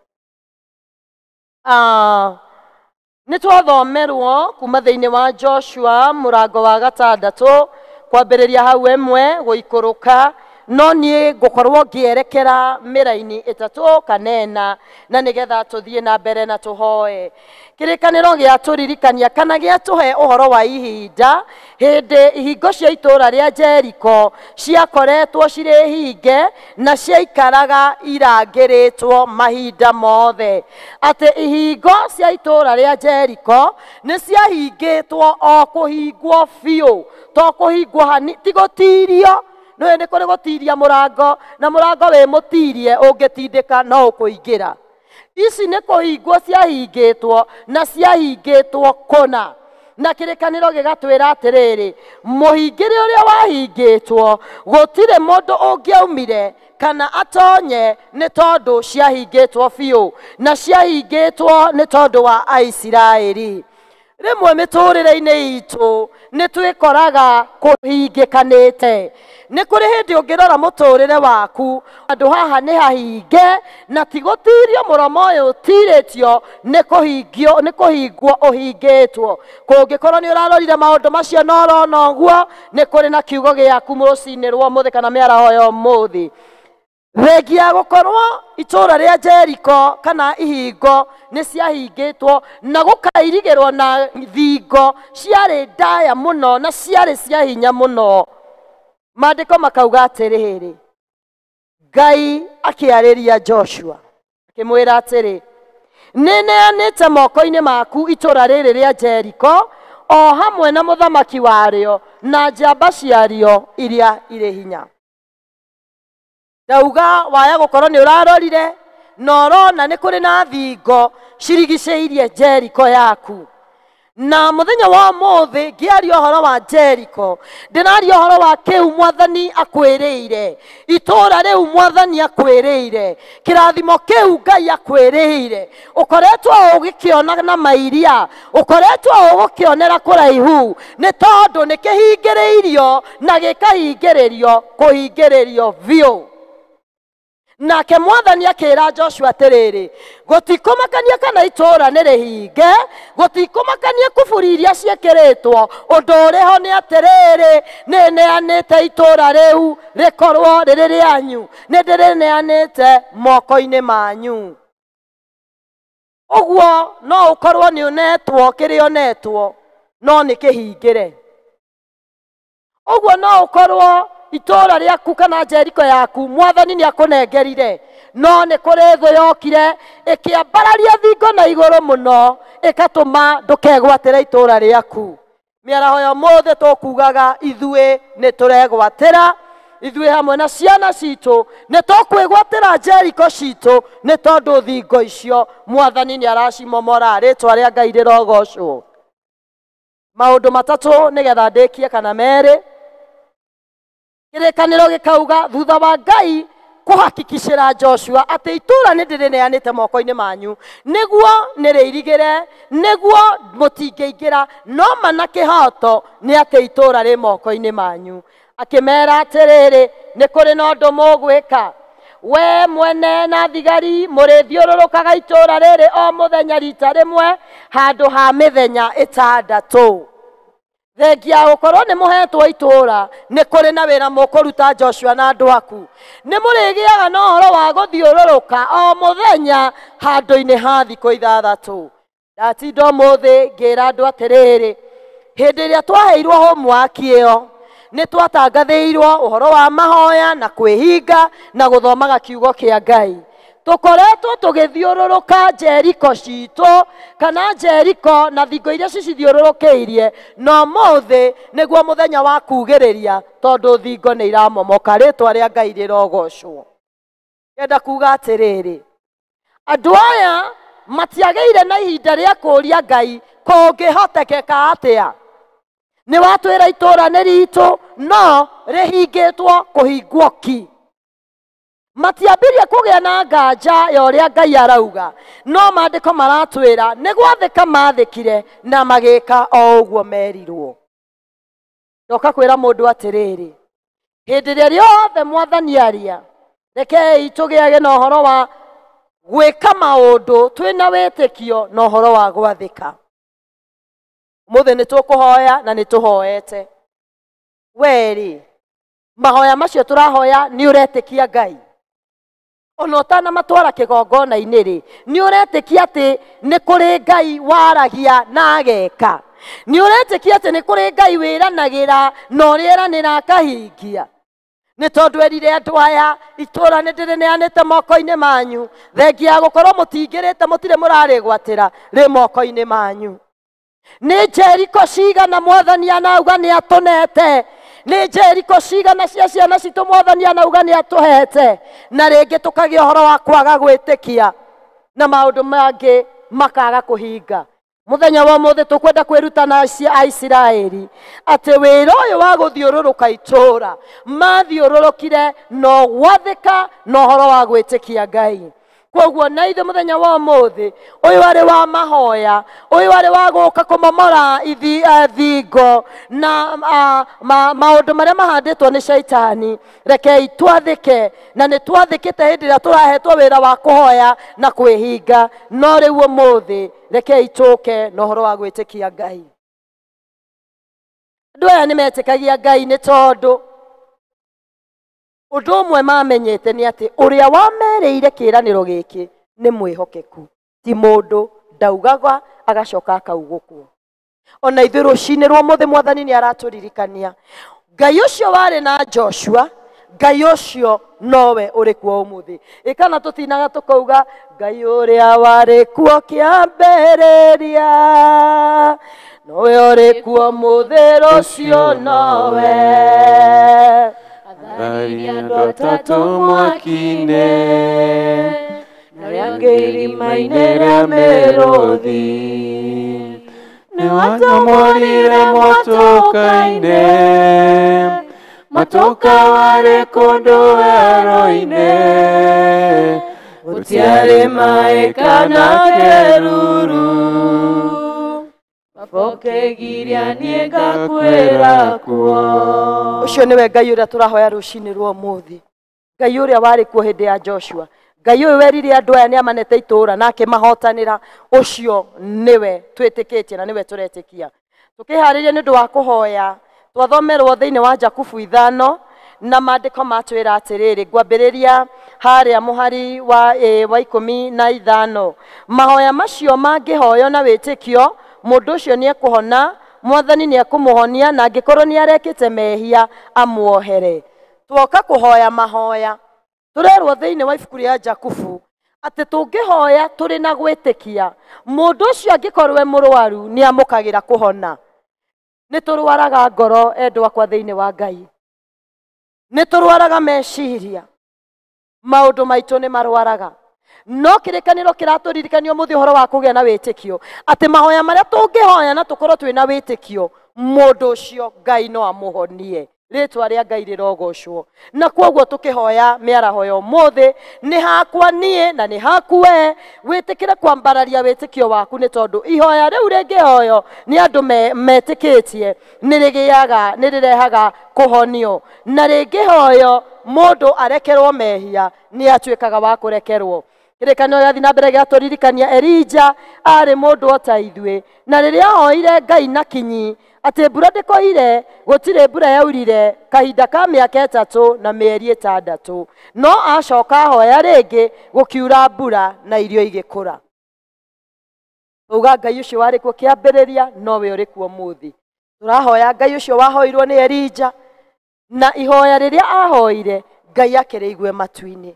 Nĩ twathomerwo kuma thĩinĩ wa Joshua mũrango wa 6 kwambĩrĩria hau 1 gũikũrũka, no niĩ ngũkorwo ngĩerekera mĩraini 3 kana 4 na nĩgetha tũthiĩ na mbere na tũhoe. Kĩrĩkanĩro gĩa tũririkania kana gĩa tũhe ũhoro wa ihinda hĩndĩ ihingo cia itũũra rĩa Jeriko ciakoretwo cirĩ hinge na ciaikaraga irangĩrĩtwo mahinda mothe. Atĩ ihingo cia itũũra rĩa Jeriko nĩ ciahingĩtwo o kũhingwo biũ, to kũhingwo ti gũtirio. Nĩ kũrĩ gũtiria mũrango, na mũrango wĩ mũtirie ũngĩtindĩka no ũkũingĩra. Ici nĩ kũhingwo ciahingĩtwo na ciahingĩtwo kũna. Na kĩrĩkanĩro gĩgatwĩra atĩrĩrĩ, mũhingĩre ũrĩa wahingĩtwo gũtirĩ mũndũ ũngĩaumire kana atonye nĩ tondũ ciahingĩtwo biũ, na ciahingĩtwo nĩ tondũ wa Aisiraeli. Rĩmwe mĩtũrĩre-inĩ itũ nĩ twĩkoraga kũhingĩkanĩte. Nĩ kũrĩ hĩndĩ ũngĩrora mũtũrĩre waku andũ haha nĩ hahinge na ti gũtirio mũromo ũyũ ũtirĩtio, nĩ kũhingwo ũhingĩtwo. Kũngĩkorwo nĩ ũrarorire maũndũ macio na ũrona ũguo, nĩ kũrĩ na kiugo gĩaku rũcinĩ rwa ũmũthĩ kana mĩaraho ya ũmũthĩ. Thengia ya gũkorwo itũũra rĩa Jeriko kana ihingo nĩ ciahingĩtwo na gũkairigĩrwo na thingo ciarĩ ndaya mũno na ciarĩ cia hinya mũno. Maandĩko makauga atĩrĩrĩ, Ngai akĩarĩria Joshua akĩmwĩra atĩrĩ, nĩ neanĩte moko-inĩ maku itũũra rĩrĩ rĩa Jeriko o hamwe na mũthamaki warĩo na njamba ciarĩo iria irĩ hinya. Ndauga waya gũkorwo nĩ ũrarorire na ũrona nĩ kũrĩ na thingo cirigicĩirie Jeriko yaku. Na mũthenya wa ũmũthĩ ngĩaria ũhoro wa Jeriko, ndĩraria ũhoro wa kĩu Mwathani akwĩrĩire, itũũra rĩu Mwathani akwĩrĩire, kĩrathimo kĩu Ngai akwĩrĩire, ũkoretwo ũgĩkĩona na mairia, ũkoretwo ũgũkĩonera kũraihu, nĩ tondũ nĩ kĩhingĩrĩirio na gĩkahingĩrĩrio kũhingĩrĩrio biũ. Nake Mwathani akĩra Joshua atĩrĩrĩ, gũtikũmakania kana itũũra nĩ rĩhinge, gũtikũmakania kuburi iria ciĩkĩrĩtwo, ũndũ ũrĩho nĩ atĩrĩrĩ, nĩ neanĩte itũũra rĩu rĩkorwo rĩrĩ rĩanyu, nĩ ndĩrĩneanĩte moko-inĩ manyu. Ũguo no ũkorwo nĩ ũnetwo kĩrĩa ũnetwo, no nĩ kĩhingĩre. Oguo no ukorwo itora rĩaku kana Jeriko yaku Mwathani nĩ akũnengerire, no nĩ kũrĩ thũ yokire ĩkĩambararia thingo na igũrũ mũno ĩgatũma ndũkegwatĩre itora rĩaku. Mĩaraho ya ũmũthĩ tũkugaga ithuĩ nĩ tũregwatĩra, ithuĩ hamwe na ciana citũ nĩ tũkwĩgwatĩra Jeriko citũ, nĩ tondũ thingo icio Mwathani nĩ aracimomora. Rĩtwa rĩa Ngai rĩrogocwo. Maũndũ matatũ nĩgetha ndĩkie kana merĩ. Kĩrĩkanĩro gĩkauga thutha wa Ngai kũhakikicĩra Joshua atĩ itũra nĩ ndĩrĩneanĩte moko-inĩ manyu, nĩguo nĩrĩirigĩre, nĩguo mũtingĩingĩra, no mana kĩhoto nĩ atĩ itũra rĩ moko-inĩ manyu. Akĩmera atĩrĩrĩ, nĩ kũrĩ na ũndũ mũgwĩka. We mwene na thigari mũrĩthiũrũrũkaga itũra rĩrĩ o mũthenya rita rĩmwe handũ ha mĩthenya 6. Thengia gũkorwo nĩ mũhetwo itũra, nĩ kũrĩ na wĩra mũkũruta Joshua na andũ aku. Nĩ mũrĩgĩaga na ũhoro wa gũthiũrũrũka o mũthenya handũ-inĩ ha thikũ 6. Ndatinda ũmũthĩ ngĩra andũ atĩrĩrĩ, hĩndĩ ĩrĩa twaheirwo homework ĩyo nĩ twatangathĩirwo ũhoro wa mahoya na kwĩhinga na gũthomaga kiugo kĩa Ngai. Tũkoretwo tũgĩthiũrũrũka Jeriko citũ kana Jeriko na thingo iria cicithiũrũrũkĩirie, no ũmũthĩ nĩguo mũthenya wa kugĩrĩria tondũ thingo nĩ iramomoka. Rĩtwa rĩa Ngai rĩrogocwo. Ngenda kuga atĩrĩrĩ, andũ aya matiagĩire na ihinda rĩa kũũria Ngai kũngĩhotekeka atĩa. Nĩ watwĩra itũra nĩ ritũ, no rĩhingĩtwo kũhingwo ki. Matiambĩrie kũgĩa na nganja ya ũrĩa Ngai arauga, no maandĩko maratwĩra nĩ gwathĩka maathĩkire na magĩka o ũguo merirwo. Ndoka kwĩra mũndũ atĩrĩrĩ, hĩndĩ ĩrĩa rĩothe Mwathani aria, rekei tũgĩage na ũhoro wa gwĩka maũndũ twĩna wĩtĩkio na ũhoro wa gwathĩka. Mũthĩ nĩ tũkũhoya na nĩ tũhoete. Weri, mahoya macio tũrahoya nĩ ũretĩkia Ngai. Ona ũtanamatwara kĩgongona-inĩ rĩ, nĩ ũretĩkia atĩ nĩ kũrĩ Ngai waragia na ageka. Nĩ ũretĩkia atĩ nĩ kũrĩ Ngai wĩranagĩra na ũrĩeranĩra akahingia. Nĩ tondũ erire andũ aya itũra nĩ ndĩrĩneanĩte moko-inĩ manyu, thengia ya gũkorwo mũtingĩrĩte mũtirĩ mũrarĩgwatĩra rĩ moko-inĩ manyu. Nĩ Jeriko cigana Mwathani anauga nĩ atũnete, nĩ Jeriko cigana cia ciana citũ Mwathani anauga nĩ atũhete, na rĩngĩ tũkagĩa ũhoro wa kwaga gwĩtĩkia na maũndũ mangĩ makaga kũhinga. Mũthenya wa ũmũthĩ tũkwenda kwĩruta na Aisiraeli atĩ wĩra ũyũ wa gũthiũrũrũka itũra mathiũrũrũkire no gwathĩka na ũhoro wa gwĩtĩkia Ngai. Kwoguo na ithuĩ mũthenya wa ũmũthĩ ũyũ arĩ wa mahoya, ũyũ arĩ wa gũka kũmomora thingo na maũndũ marĩa mahandĩtwo nĩ Shaitani. Rekei twathĩke, na nĩ twathĩkĩte hĩndĩ ĩrĩa tũrahetwo wĩra wa kũhoya na kwĩhinga, no rĩu ũmũthĩ rekei tũke na ũhoro wa gwĩtĩkia Ngai. Andũ aya nĩ metĩkagia Ngai nĩ tondũ ũndũ ũmwe mamenyete nĩ atĩ ũrĩa wamerĩire kĩĩranĩro gĩkĩ nĩ mwĩhokeku, ti mũndũ ndaugaga agacoka akaugũkwo. Ona ithuĩ rũcinĩ rwa ũmũthĩ Mwathani nĩ aratũririkania Ngai ũcio warĩ na Joshua, Ngai ũcio nowe ũrĩ kuo ũmũthĩ. Ĩkana tũtinaga tũkauga Ngai ũrĩa warĩ kuo kĩambĩrĩria, nowe ũrĩ kuo mũthĩ rũcio nowe. Atharirie andũ atatũ mwaki-inĩ, na rĩangĩ irima-inĩ rĩa mĩrũthi. Nĩ watomorire mwatũka-inĩ, mwatũka warĩ kũndũ werũ-inĩ, gũtiarĩ maĩ kana kĩruru, mabokegiria niĩ ngakwĩra kuo. Ũcio nĩwe Ngai ũrĩa tũrahoya rũcinĩ rwa ũmũthĩ, Ngai ũrĩa warĩ kuo hĩndĩ ya Joshua, Ngai ũyũ werire andũ aya nĩ amanete itũra na akĩmahotanĩra. Ũcio nĩwe twĩtĩkĩtie na nĩwe tũretĩkia. Tũkĩharĩria nĩ ũndũ wa kũhoya, twathomerwo thĩinĩ wa Jakubu 5 na maandĩko matwĩra atĩrĩrĩ, ngwambĩrĩria harĩa mũhari wa 15. Mahoya macio mangĩhoyo na wĩtĩkio, mũndũ ũcio nĩ ekũhona, mwathani nĩ ekũmũhonia na angĩkorwo nĩ arekĩte mehia amuohere. Tuoka kũhoya mahoya tũrerwo thĩinĩ wa ibuku rĩa Jakubu atĩ tũngĩhoya tũrĩ na gwĩtĩkia mũndũ ũcio angĩkorwo e mũrwaru nĩ amũkagĩra kũhona. Nĩ tũrwaraga ngoro endwa kwa thĩinĩ wa Ngai, nĩ tũrwaraga meciria, maũndũ maitũ nĩ marwaraga, no kĩrĩkanĩro kĩratũririkania mũthĩ ũhoro wa kũgĩa na wĩtĩkio atĩ mahoya marĩa tũngĩhoya na tũkorwo twĩna wĩtĩkio mũndũ ũcio Ngai no amũhonie. Rĩtwa rĩa Ngai rĩrogocwo. Na kwoguo tũkĩhoya mĩaraho ya ũmũthĩ nĩ hakwa niĩ na nĩ haku we wĩtĩkĩre kwambararia wĩtĩkio waku, nĩ tondũ ihoya rĩu rĩngĩhoyo nĩ andũ metĩkĩtie nĩ rĩrehaga kũhonio, na rĩngĩhoyo mũndũ arekerwo mehia nĩ atuĩkaga wa kũrekerwo. Kĩrĩkanĩro gĩathiĩ na mbere gĩatũririkania Elija arĩ mũndũ o ta ithuĩ, na rĩrĩa ahoire Ngai na kinyi atĩ mbura ndĩkoire, gũtirĩ mbura yaurire kahinda ka mĩaka 3 na mĩeri 6, no acoka ahoya rĩngĩ gũkiura mbura na irio igĩkũra. Uga Ngai ũcio warĩ kuo kĩambĩrĩria nowe ũrĩ kuo mũthĩ. Tũrahoya Ngai ũcio wahoirwo nĩ Elija, na ihoya rĩrĩa ahoire Ngai akĩrĩigue matu-inĩ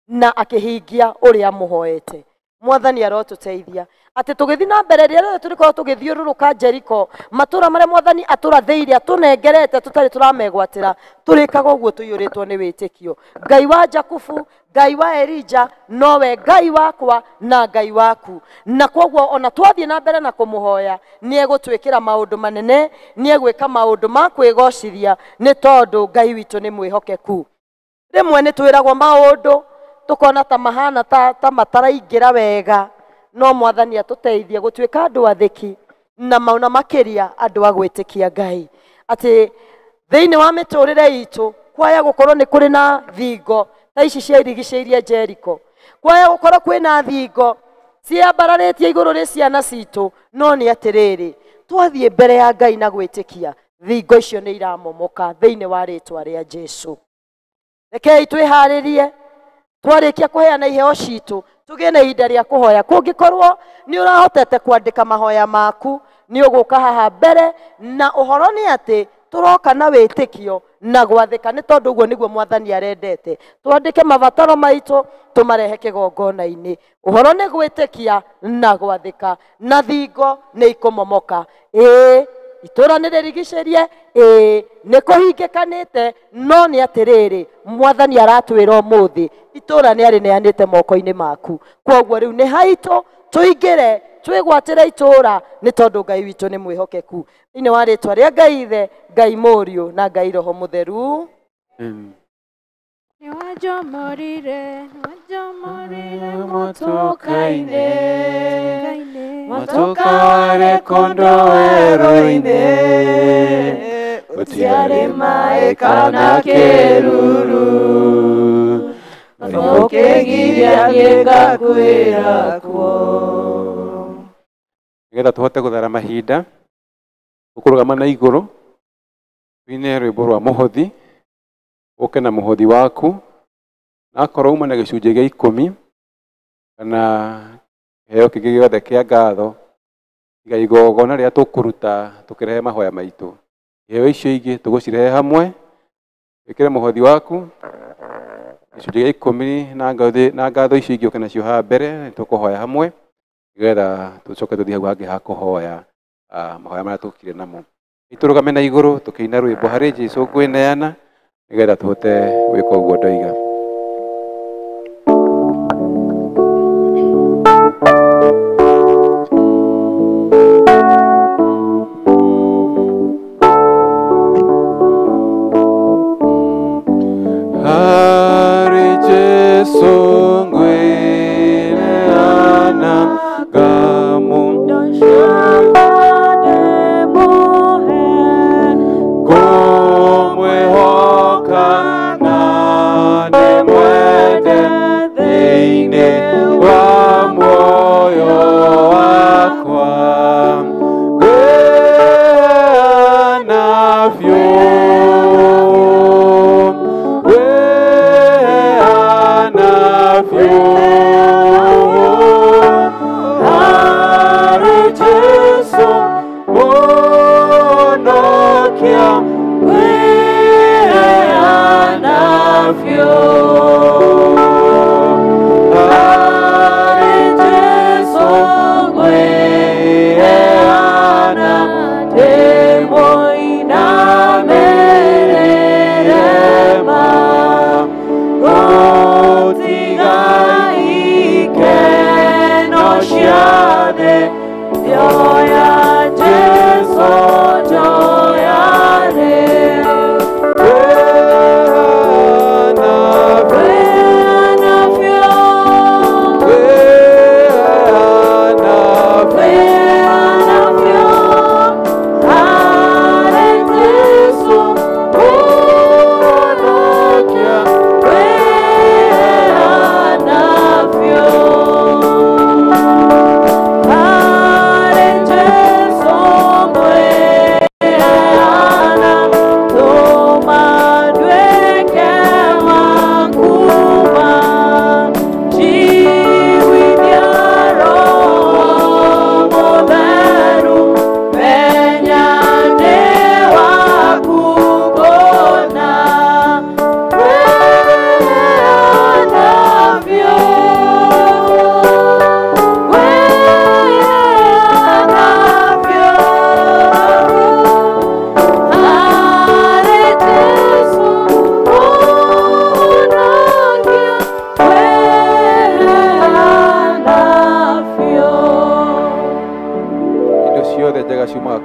na akĩhingia ũrĩa mũhoete. Mwathani arotũteithia atĩ tũgĩthiĩ na mbere rĩrĩa tũrĩkorwo tũgĩthiũrũrũka Jeriko, matũra marĩa Mwathani atũrathĩirie atũnengerete tũtarĩ tũramegwatĩra, tũrĩkaga ũguo tũiyũrĩtwo nĩ wĩtĩkio. Ngai wa Jakubu, Ngai wa Elija nowe Ngai wakwa na Ngai waku, na kwoguo ona twathiĩ na mbere na kũmũhoya nĩ egũtwĩkĩra maũndũ manene, nĩ egwĩka maũndũ ma kwĩgocithia, nĩ tondũ Ngai witũ nĩ mwĩhokeku. Rĩmwe nĩ twĩragwo maũndũ tukona ta mahana ta mataraingĩra wega, no Mwathani atũteithie gũtuĩka andũ athĩki na mauna makĩria andũ a gwĩtĩkia Ngai, atĩ thĩinĩ wa mĩtũrĩre itũ kwaya gũkorwo nĩ kũrĩ na thingo ta ici ciarigicĩirie Jeriko, kwaya gũkorwo kwĩna thingo ciambararĩtie igũrũ rĩa ciana citũ, no nĩ atĩrĩrĩ, twathiĩ mbere ya Ngai na gwĩtĩkia thingo icio nĩ iramomoka thĩinĩ wa rĩtwa rĩa Jesũ. Rekei twĩharĩrie twarĩkia kũheana iheo citũ tũgĩe na ihinda rĩa kũhoya. Kũngĩkorwo nĩ ũrahotete kwandĩka mahoya maku, nĩ ũgũka haha mbere, na ũhoro nĩ atĩ tũroka na wĩtĩkio na gwathĩka, nĩ tondũ ũguo nĩguo Mwathani arendete. Twandĩke mabataro maitũ tũmarehe kĩgongona-inĩ. Ũhoro nĩ gwĩtĩkia na gwathĩka, na thingo nĩ ikũmomoka. Itũra nĩ rĩrigicĩrie, nĩ kũhingĩkanĩte, no nĩ atĩrĩrĩ, Mwathani aratwĩra ũmũthĩ itũra nĩ arĩneanĩte moko-inĩ maku. Kwoguo rĩu nĩ haitũ tũingĩre twĩgwatĩre itũra, nĩ tondũ Ngai witũ nĩ mwĩhokeku. Thĩinĩ wa rĩtwa rĩa Ngai Ithe, Ngai Mũriũ na Ngai Roho Mũtheru. Nĩ wanjomorire motoka-inĩ, motoka warĩ kũndũ werũ-inĩ, gũtiarĩ maĩ kana kĩruru, ũkĩgiria gĩgakwĩra kuo. Nĩgetha tũhote gũthara mahinda, tũkũrũgama na igũrũ twine rwĩmbo rwa mũhothi, ũke na mũhothi waku, na akorwo uma na gĩcunjĩ gĩa 10 kana heo kĩngĩ gĩothe kĩa ngatho, iga igongona rĩrĩa tũkũruta tũkĩrehe mahoya maitũ. Heo icio ingĩ tũgũcirehe hamwe, wĩkĩre mũhothi waku, gĩcunjĩ gĩa 10 na ngatho icio ingĩ ũke nacio haha mbere, tũkũhoya hamwe, nĩgetha tũcoke tũthiĩ hau hangĩ ha kũhoya mahoya marĩa tũkire namo. Tũrũgame na igũrũ tũkĩina rwĩmbo harĩ Jesũ ngwĩneana, nĩgetha tũhote gwĩka ũguo ndoiga. Harĩ Jesũ ngwĩneana ngũmwĩhoka na ciothe, joya Jesu, joya re.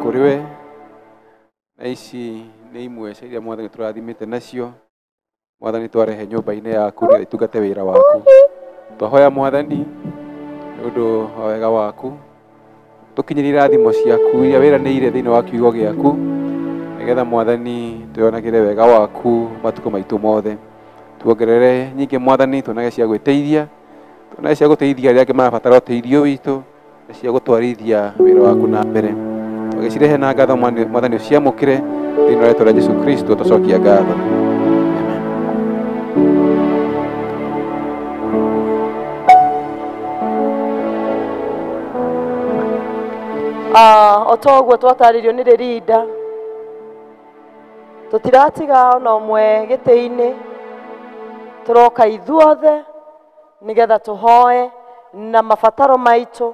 Kuriwe na ici nĩ imwe cia iria Mwathani tũrathimĩte nacio. Mwathani twarehe nyũmba-inĩ yaku nĩ itungate wĩra waku. Twahoya Mwathani nĩ ũndũ wa wega waku, tũkinyĩrie irathimo ciaku iria wĩranĩire thĩinĩ wa kiugo gĩaku, nĩgetha Mwathani twĩonagĩre wega waku matukũ maitũ mothe. Tuongerere nyingĩ Mwathani, tuonage cia gwĩteithia, tuonage cia gũteithia arĩa angĩ marabatara ũteithio witũ, na cia gũtwarithia wĩra waku na mbere. Tũgĩcirehe na ngatho Mwathani ũciamũkĩre thĩinĩ wa rĩĩtwa rĩa Jesũ Kristo tũcokia ngatho. O ta ũguo twatarĩrio nĩ Rĩrinda, tũtiratiga ona ũmwe gĩtĩ-inĩ, tũroka ithuothe nĩgetha tũhoe na mabataro maitũ.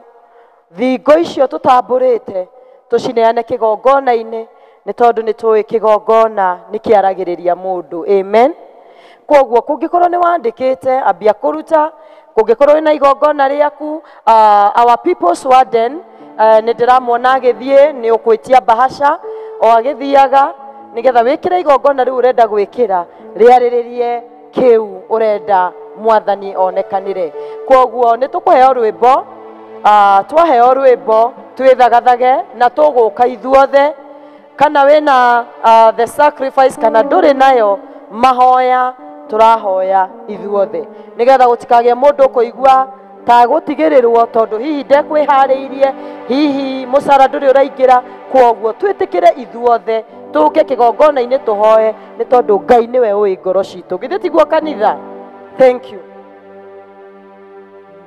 Thingo icio tũtambũrĩte tũcineane kĩgongona-inĩ, nĩ tondũ nĩ tũĩ kĩgongona nĩ kĩaragĩrĩria mũndũ. Amen. Koguo kũngĩkorwo nĩ wandĩkĩte ambia kũruta, kũngĩkorwo wĩna igongona rĩaku, our people's warden nĩ ndĩramwona agĩthiĩ, nĩ ũkwĩtia bahasha o agĩthiaga, nĩgetha wĩkĩre igongona rĩu ũrenda gwĩkĩra, rĩarĩrĩrie kĩu ũrenda Mwathani onekanĩre. Koguo nĩ tũkũheo rwĩmbo, twaheo rwĩmbo twĩthagathage na tũgũka ithuothe, kana wĩna the sacrifice kana ndũrĩ nayo, mahoya tũrahoya ithuothe, nĩgetha gũtikagĩe mũndũ kũigua ta gũtigĩrĩrwo tondũ hihi ndekwĩharĩirie, hihi mũcara ndũrĩ ũraingĩra. Koguo twĩtĩkĩre ithuothe tũke kĩgongona-inĩ tũhoe, nĩ tondũ Ngai nĩwe ũĩ ngoro citũ. Githĩ tiguo kanitha? Thank you.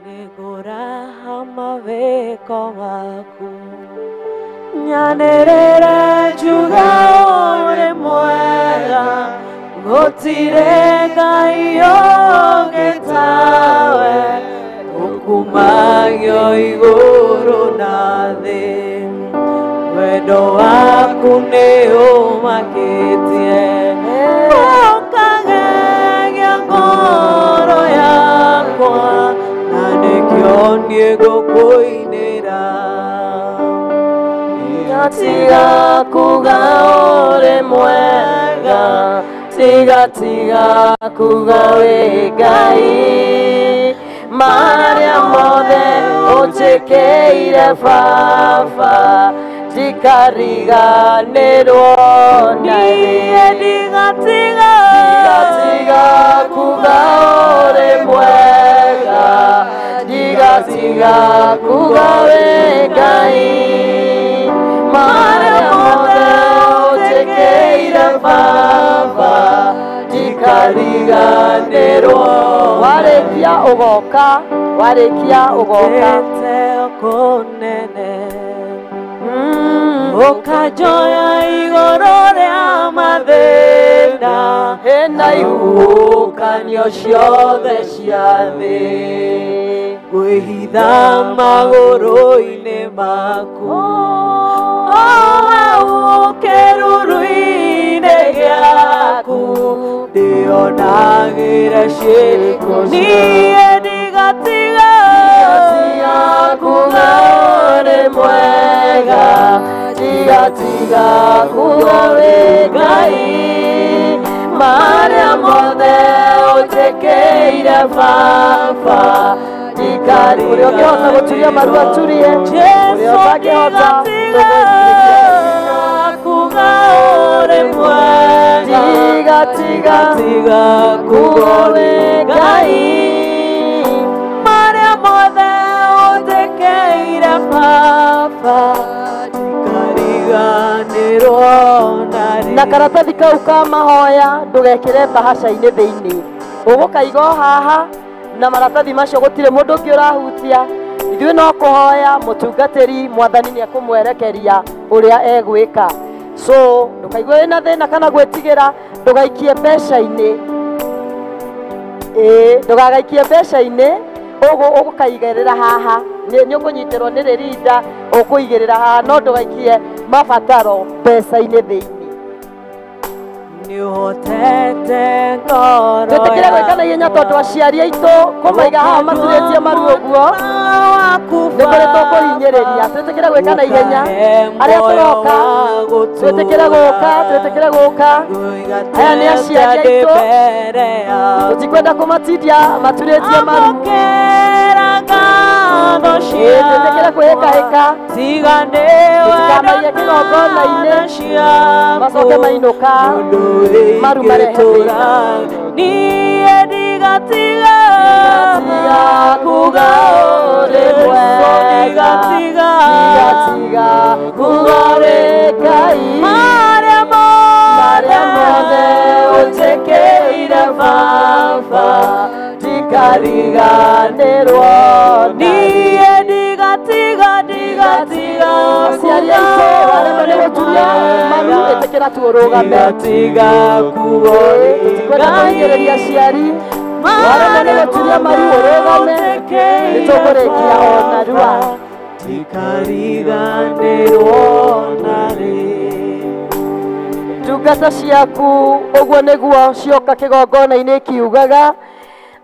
Nĩngũraha mawĩko maku, nyanĩrĩre njuge ũrĩ mwega, gũtirĩ Ngai ũngĩ tawe, ũkumagio igũrũ na thĩ, wendo waku nĩ ũmakĩtie, ũkagegia ngoro yakwa, na nĩkĩo niĩ ngũkũinĩra. Tiga kuga ũrĩ mwega, tiga kuga wĩ Ngai, marĩa mothe ũnjĩkĩire Baba, ndikariganĩrwo niĩ. Ndigatiga kuga ũrĩ mwega, ndigatiga kuga wĩ Ngai, marĩa mothe ũnjĩkĩire Baba, ndikariganĩrwo. Warĩkia ũgoka kũnene, ũkanjoya igũrũ rĩa mathĩna, na ihuhũkanio ciothe cia thĩ, ngwĩhitha magũrũ-inĩ maku, hau kĩruru-inĩ gĩaku, ndĩonagĩre ciĩko ciaku. Niĩ ndigatiga kuga tigatiga kugawe ngai maria mothe utekeire baba tikari uria ungihota guturia maru aturie uria utangihota kugaore mwega tigatiga kugawe ngai maria mothe utekeire baba na karatathi kau ka mahoya ndugekire bahasha-inĩ thĩinĩ ũgũkaiga haha na maratathi macio gũtirĩ mũndũ ũngĩ ũrahutia ithuĩ no kũhoya mũtungatĩri mwathani nĩ ekũmwerekeria ũrĩa egwĩka so ndũkaigue wĩna thĩna kana gwĩtigĩra ndũgaikie mbeca-inĩ ndũgagaikie mbeca-inĩ ũgũkaigĩrĩra haha nĩ ũkũnyitĩrwo nĩ rĩrinda ũkũigĩrĩra haha no ndũgaikie mabataro mbeca-inĩ thĩinĩ twĩtĩkĩre gwĩka na ihenya tondũ aciari aitũ kũmaiga haha maturĩtie maru ũguo nĩ kũrĩ tũkũhinyĩrĩria twĩtĩkĩre gwĩka na ihenya arĩa tũroka twĩtĩkĩre gũka aya nĩ aciari aitũ tũtikwenda kũmatindia maturĩtie maru twĩtĩkĩre kwĩhĩkahĩka tũtikamaige kĩgongona-inĩ macoke mainũka maru marehe niĩ ndigatiga kuga ũrĩ mwega ndigatiga kuga ũrĩ Ngai marĩa mothe ũtekeire baba ndikariganĩrwo niĩ ndigatiga aciari aitũ arĩa nĩ gũturia maru ĩtĩkĩra tũrũgame tũtikwenda kũhinyĩrĩria aciari arĩa nĩ gũturia maru ũrũgame nĩ tũkũrĩkia o narua ndungata ciaku ũguo nĩguo cioka kĩgongona-inĩ kiugaga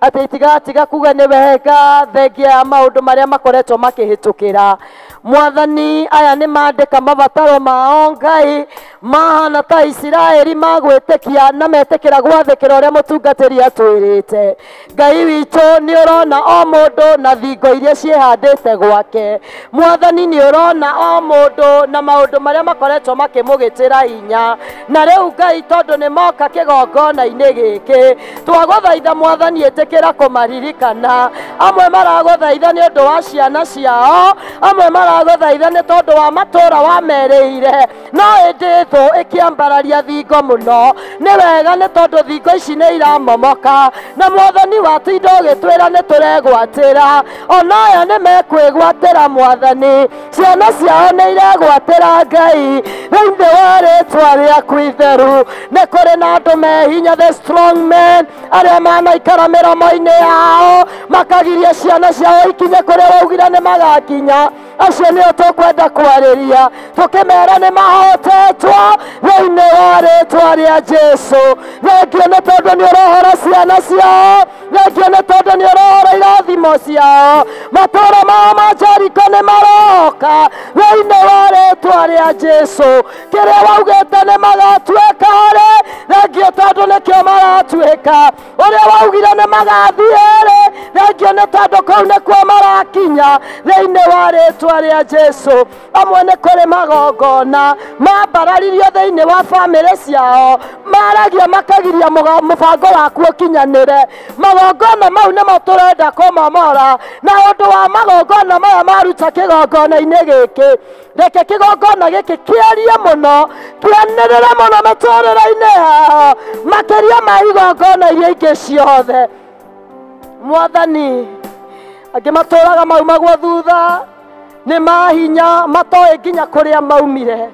atĩ itigatiga kuga nĩ wega thengia ya maũndũ marĩa makoretwo makĩhĩtũkĩra mwathani aya nĩ mandĩka mabataro mao Ngai mahana ta Isiraeli magwĩtĩkia na metĩkĩra gwathĩkĩra ũrĩa mũtungatĩri atwĩrĩte Ngai witũ nĩ ũrona o mũndũ na thingo iria ciĩhandĩte gwake mwathani nĩ ũrona o mũndũ na maũndũ marĩa makoretwo makĩmũgĩtĩra hinya na rĩu Ngai tondũ nĩ moka kĩgongona-inĩ gĩkĩ twagũthaitha mwathani ĩtĩkĩra kũmaririkana amwe maragũthaitha nĩ ũndũ wa ciana ciao amwe maragũthaitha nĩ tondũ wa matũũra wamerĩire no ĩndĩ thũ ĩkĩambararia thingo mũno nĩ wega nĩ tondũ thingo ici nĩ iramomoka na mwathani watinda ũgĩtwĩra nĩ tũregwatĩra ona aya nĩ mekwĩgwatĩra mwathani ciana ciao nĩ iregwatĩra Ngai thĩinĩ wa rĩtwa rĩaku itheru nĩ kũrĩ na andũ mehinya the strong men arĩa manaikara mĩromo-inĩ yao makagiria ciana ciao ikinye kũrĩa waugire nĩ magakinya acio nĩo tũkwenda kwarĩria tũkĩmera nĩ mahotetwo thĩinĩ wa rĩtwa rĩa Jesũ thengio nĩ tondũ nĩ ũrohora ciana ciao thengio nĩ tondũ nĩ ũrohora irathimo ciao matũũra mao ma Jeriko nĩ maroka thĩinĩ wa rĩtwa rĩa Jesũ kĩrĩa waugĩte nĩ magatuĩka rĩ thengio tondũ nĩkĩo maratuĩka ũrĩa waugire nĩ magathiĩ rĩ thengio nĩ tondũ kũu nĩkuo marakinya thĩinĩ wa rĩtwa rĩa Jesũ amwe nĩ kũrĩ magongona mambararirio thĩinĩ wa bamĩrĩ ciao maragia makagiria mũbango waku ũkinyanĩre magongona mau nĩmo tũrenda kũmomora na ũndũ wa magongona maya maruta kĩgongona-inĩ gĩkĩ reke kĩgongona gĩkĩ kĩarie mũno kĩanĩrĩre mũno mĩtũrĩre-inĩ yao makĩria ma igongona iria ingĩ ciothe mwathani angĩ matũũraga maumagwo thutha nĩ mahinya matoĩ nginya kũrĩa maumire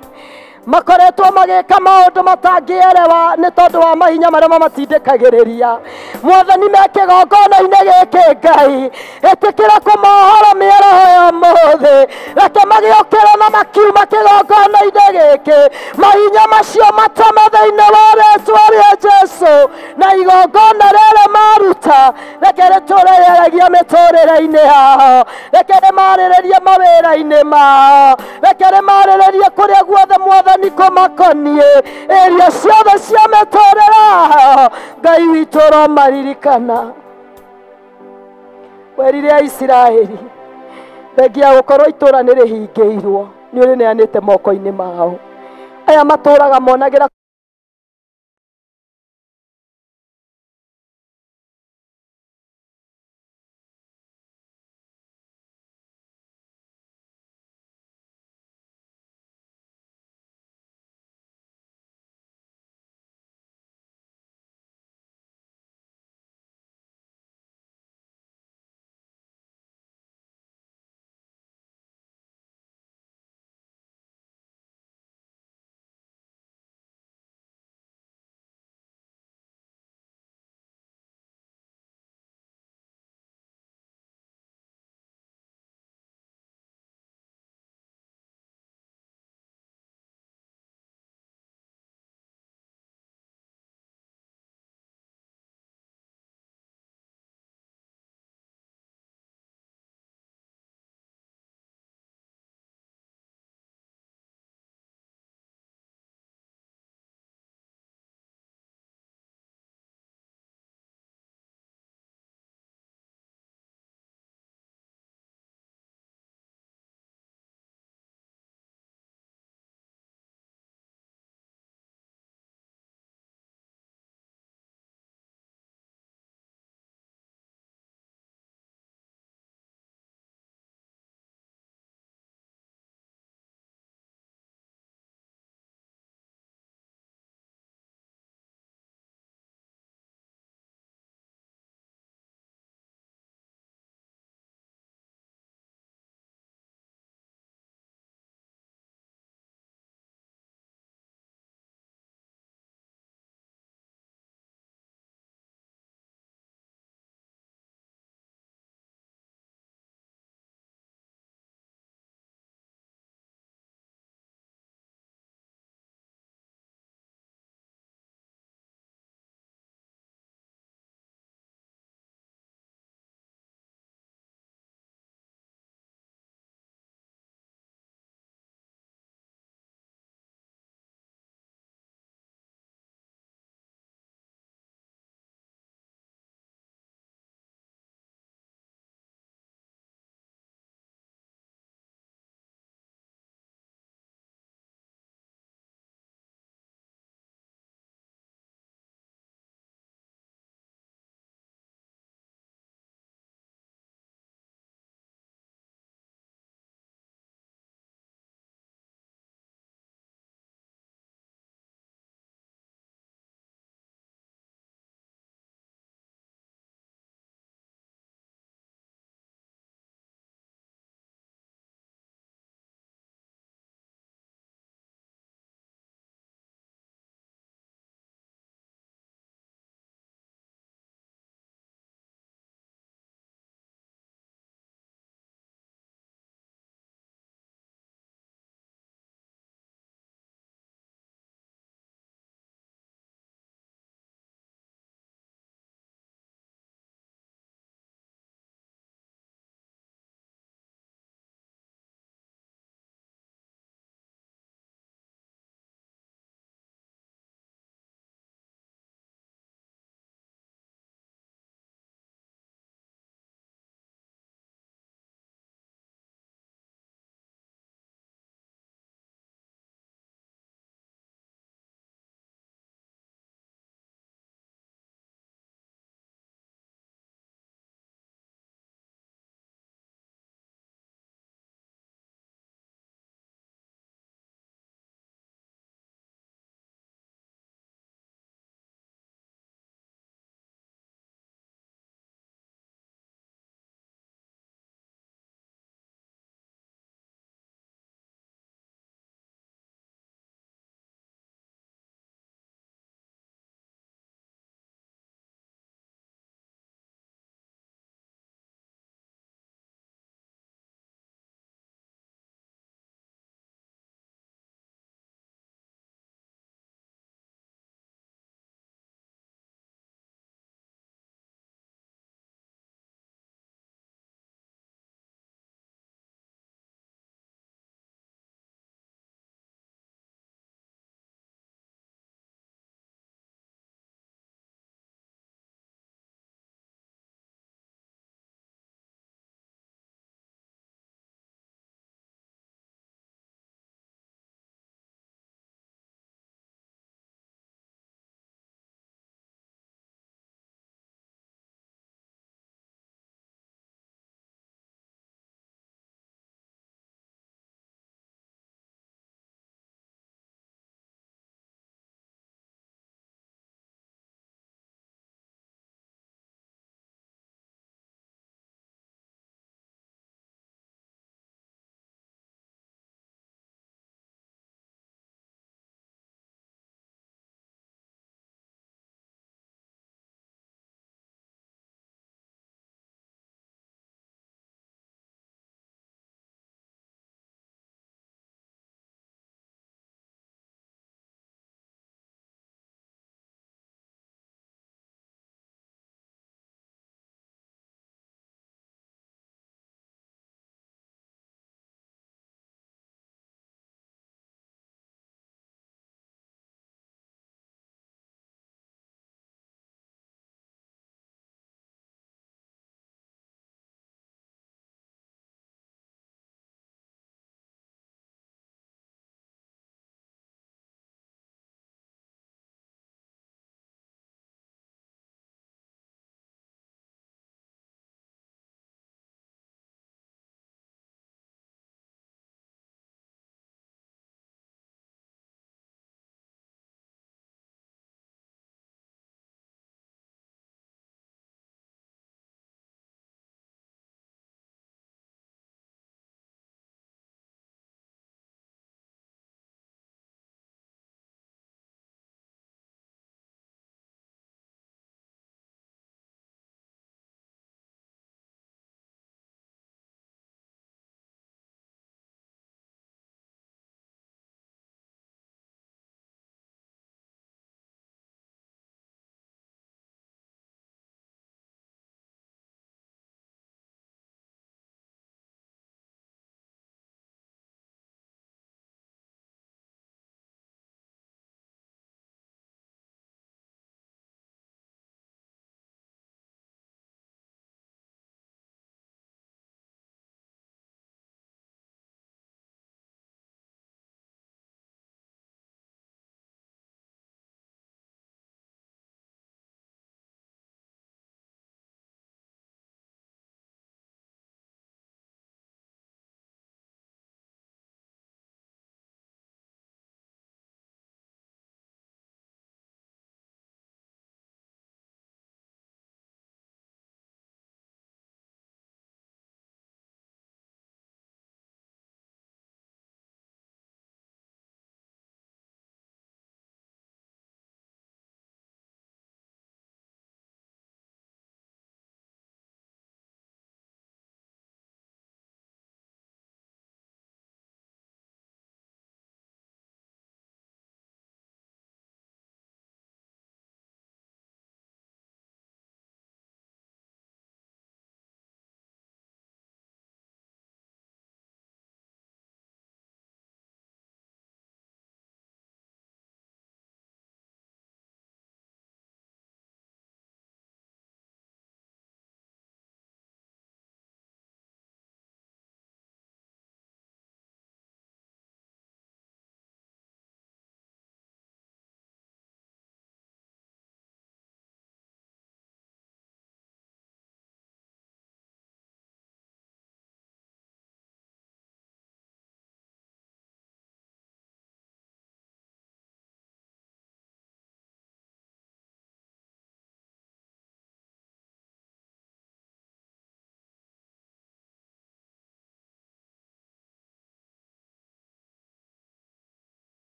makoretwo magĩka maũndũ matangĩerewa nĩ tondũ wa mahinya marĩa mamatindĩkagĩrĩria mwathani me kĩgongona-inĩ gĩkĩ Ngai ĩtĩkĩra kũmohora mĩaraho ya mũthĩ reke magĩũkĩra na makiuma kĩgongona-inĩ gĩkĩ mahinya macio matame thĩinĩ wa rĩĩtwa rĩa Jesũ na igongona rĩrĩ maruta reke rĩtũrĩrĩragie mĩtũrĩre-inĩ yao reke rĩmarĩrĩrie mawĩra-inĩ mao reke rĩmarĩrĩrie kũrĩa guothe Mwathani kũmakoniĩ ĩria ciothe cia mĩtũrĩre yao Ngai witũ ũromaririkana werire a Isiraeli thengia gũkorwo itũũra nĩ rĩhingĩirwo nĩ ũrĩneanĩte moko-inĩ mao aya matũũraga monagĩra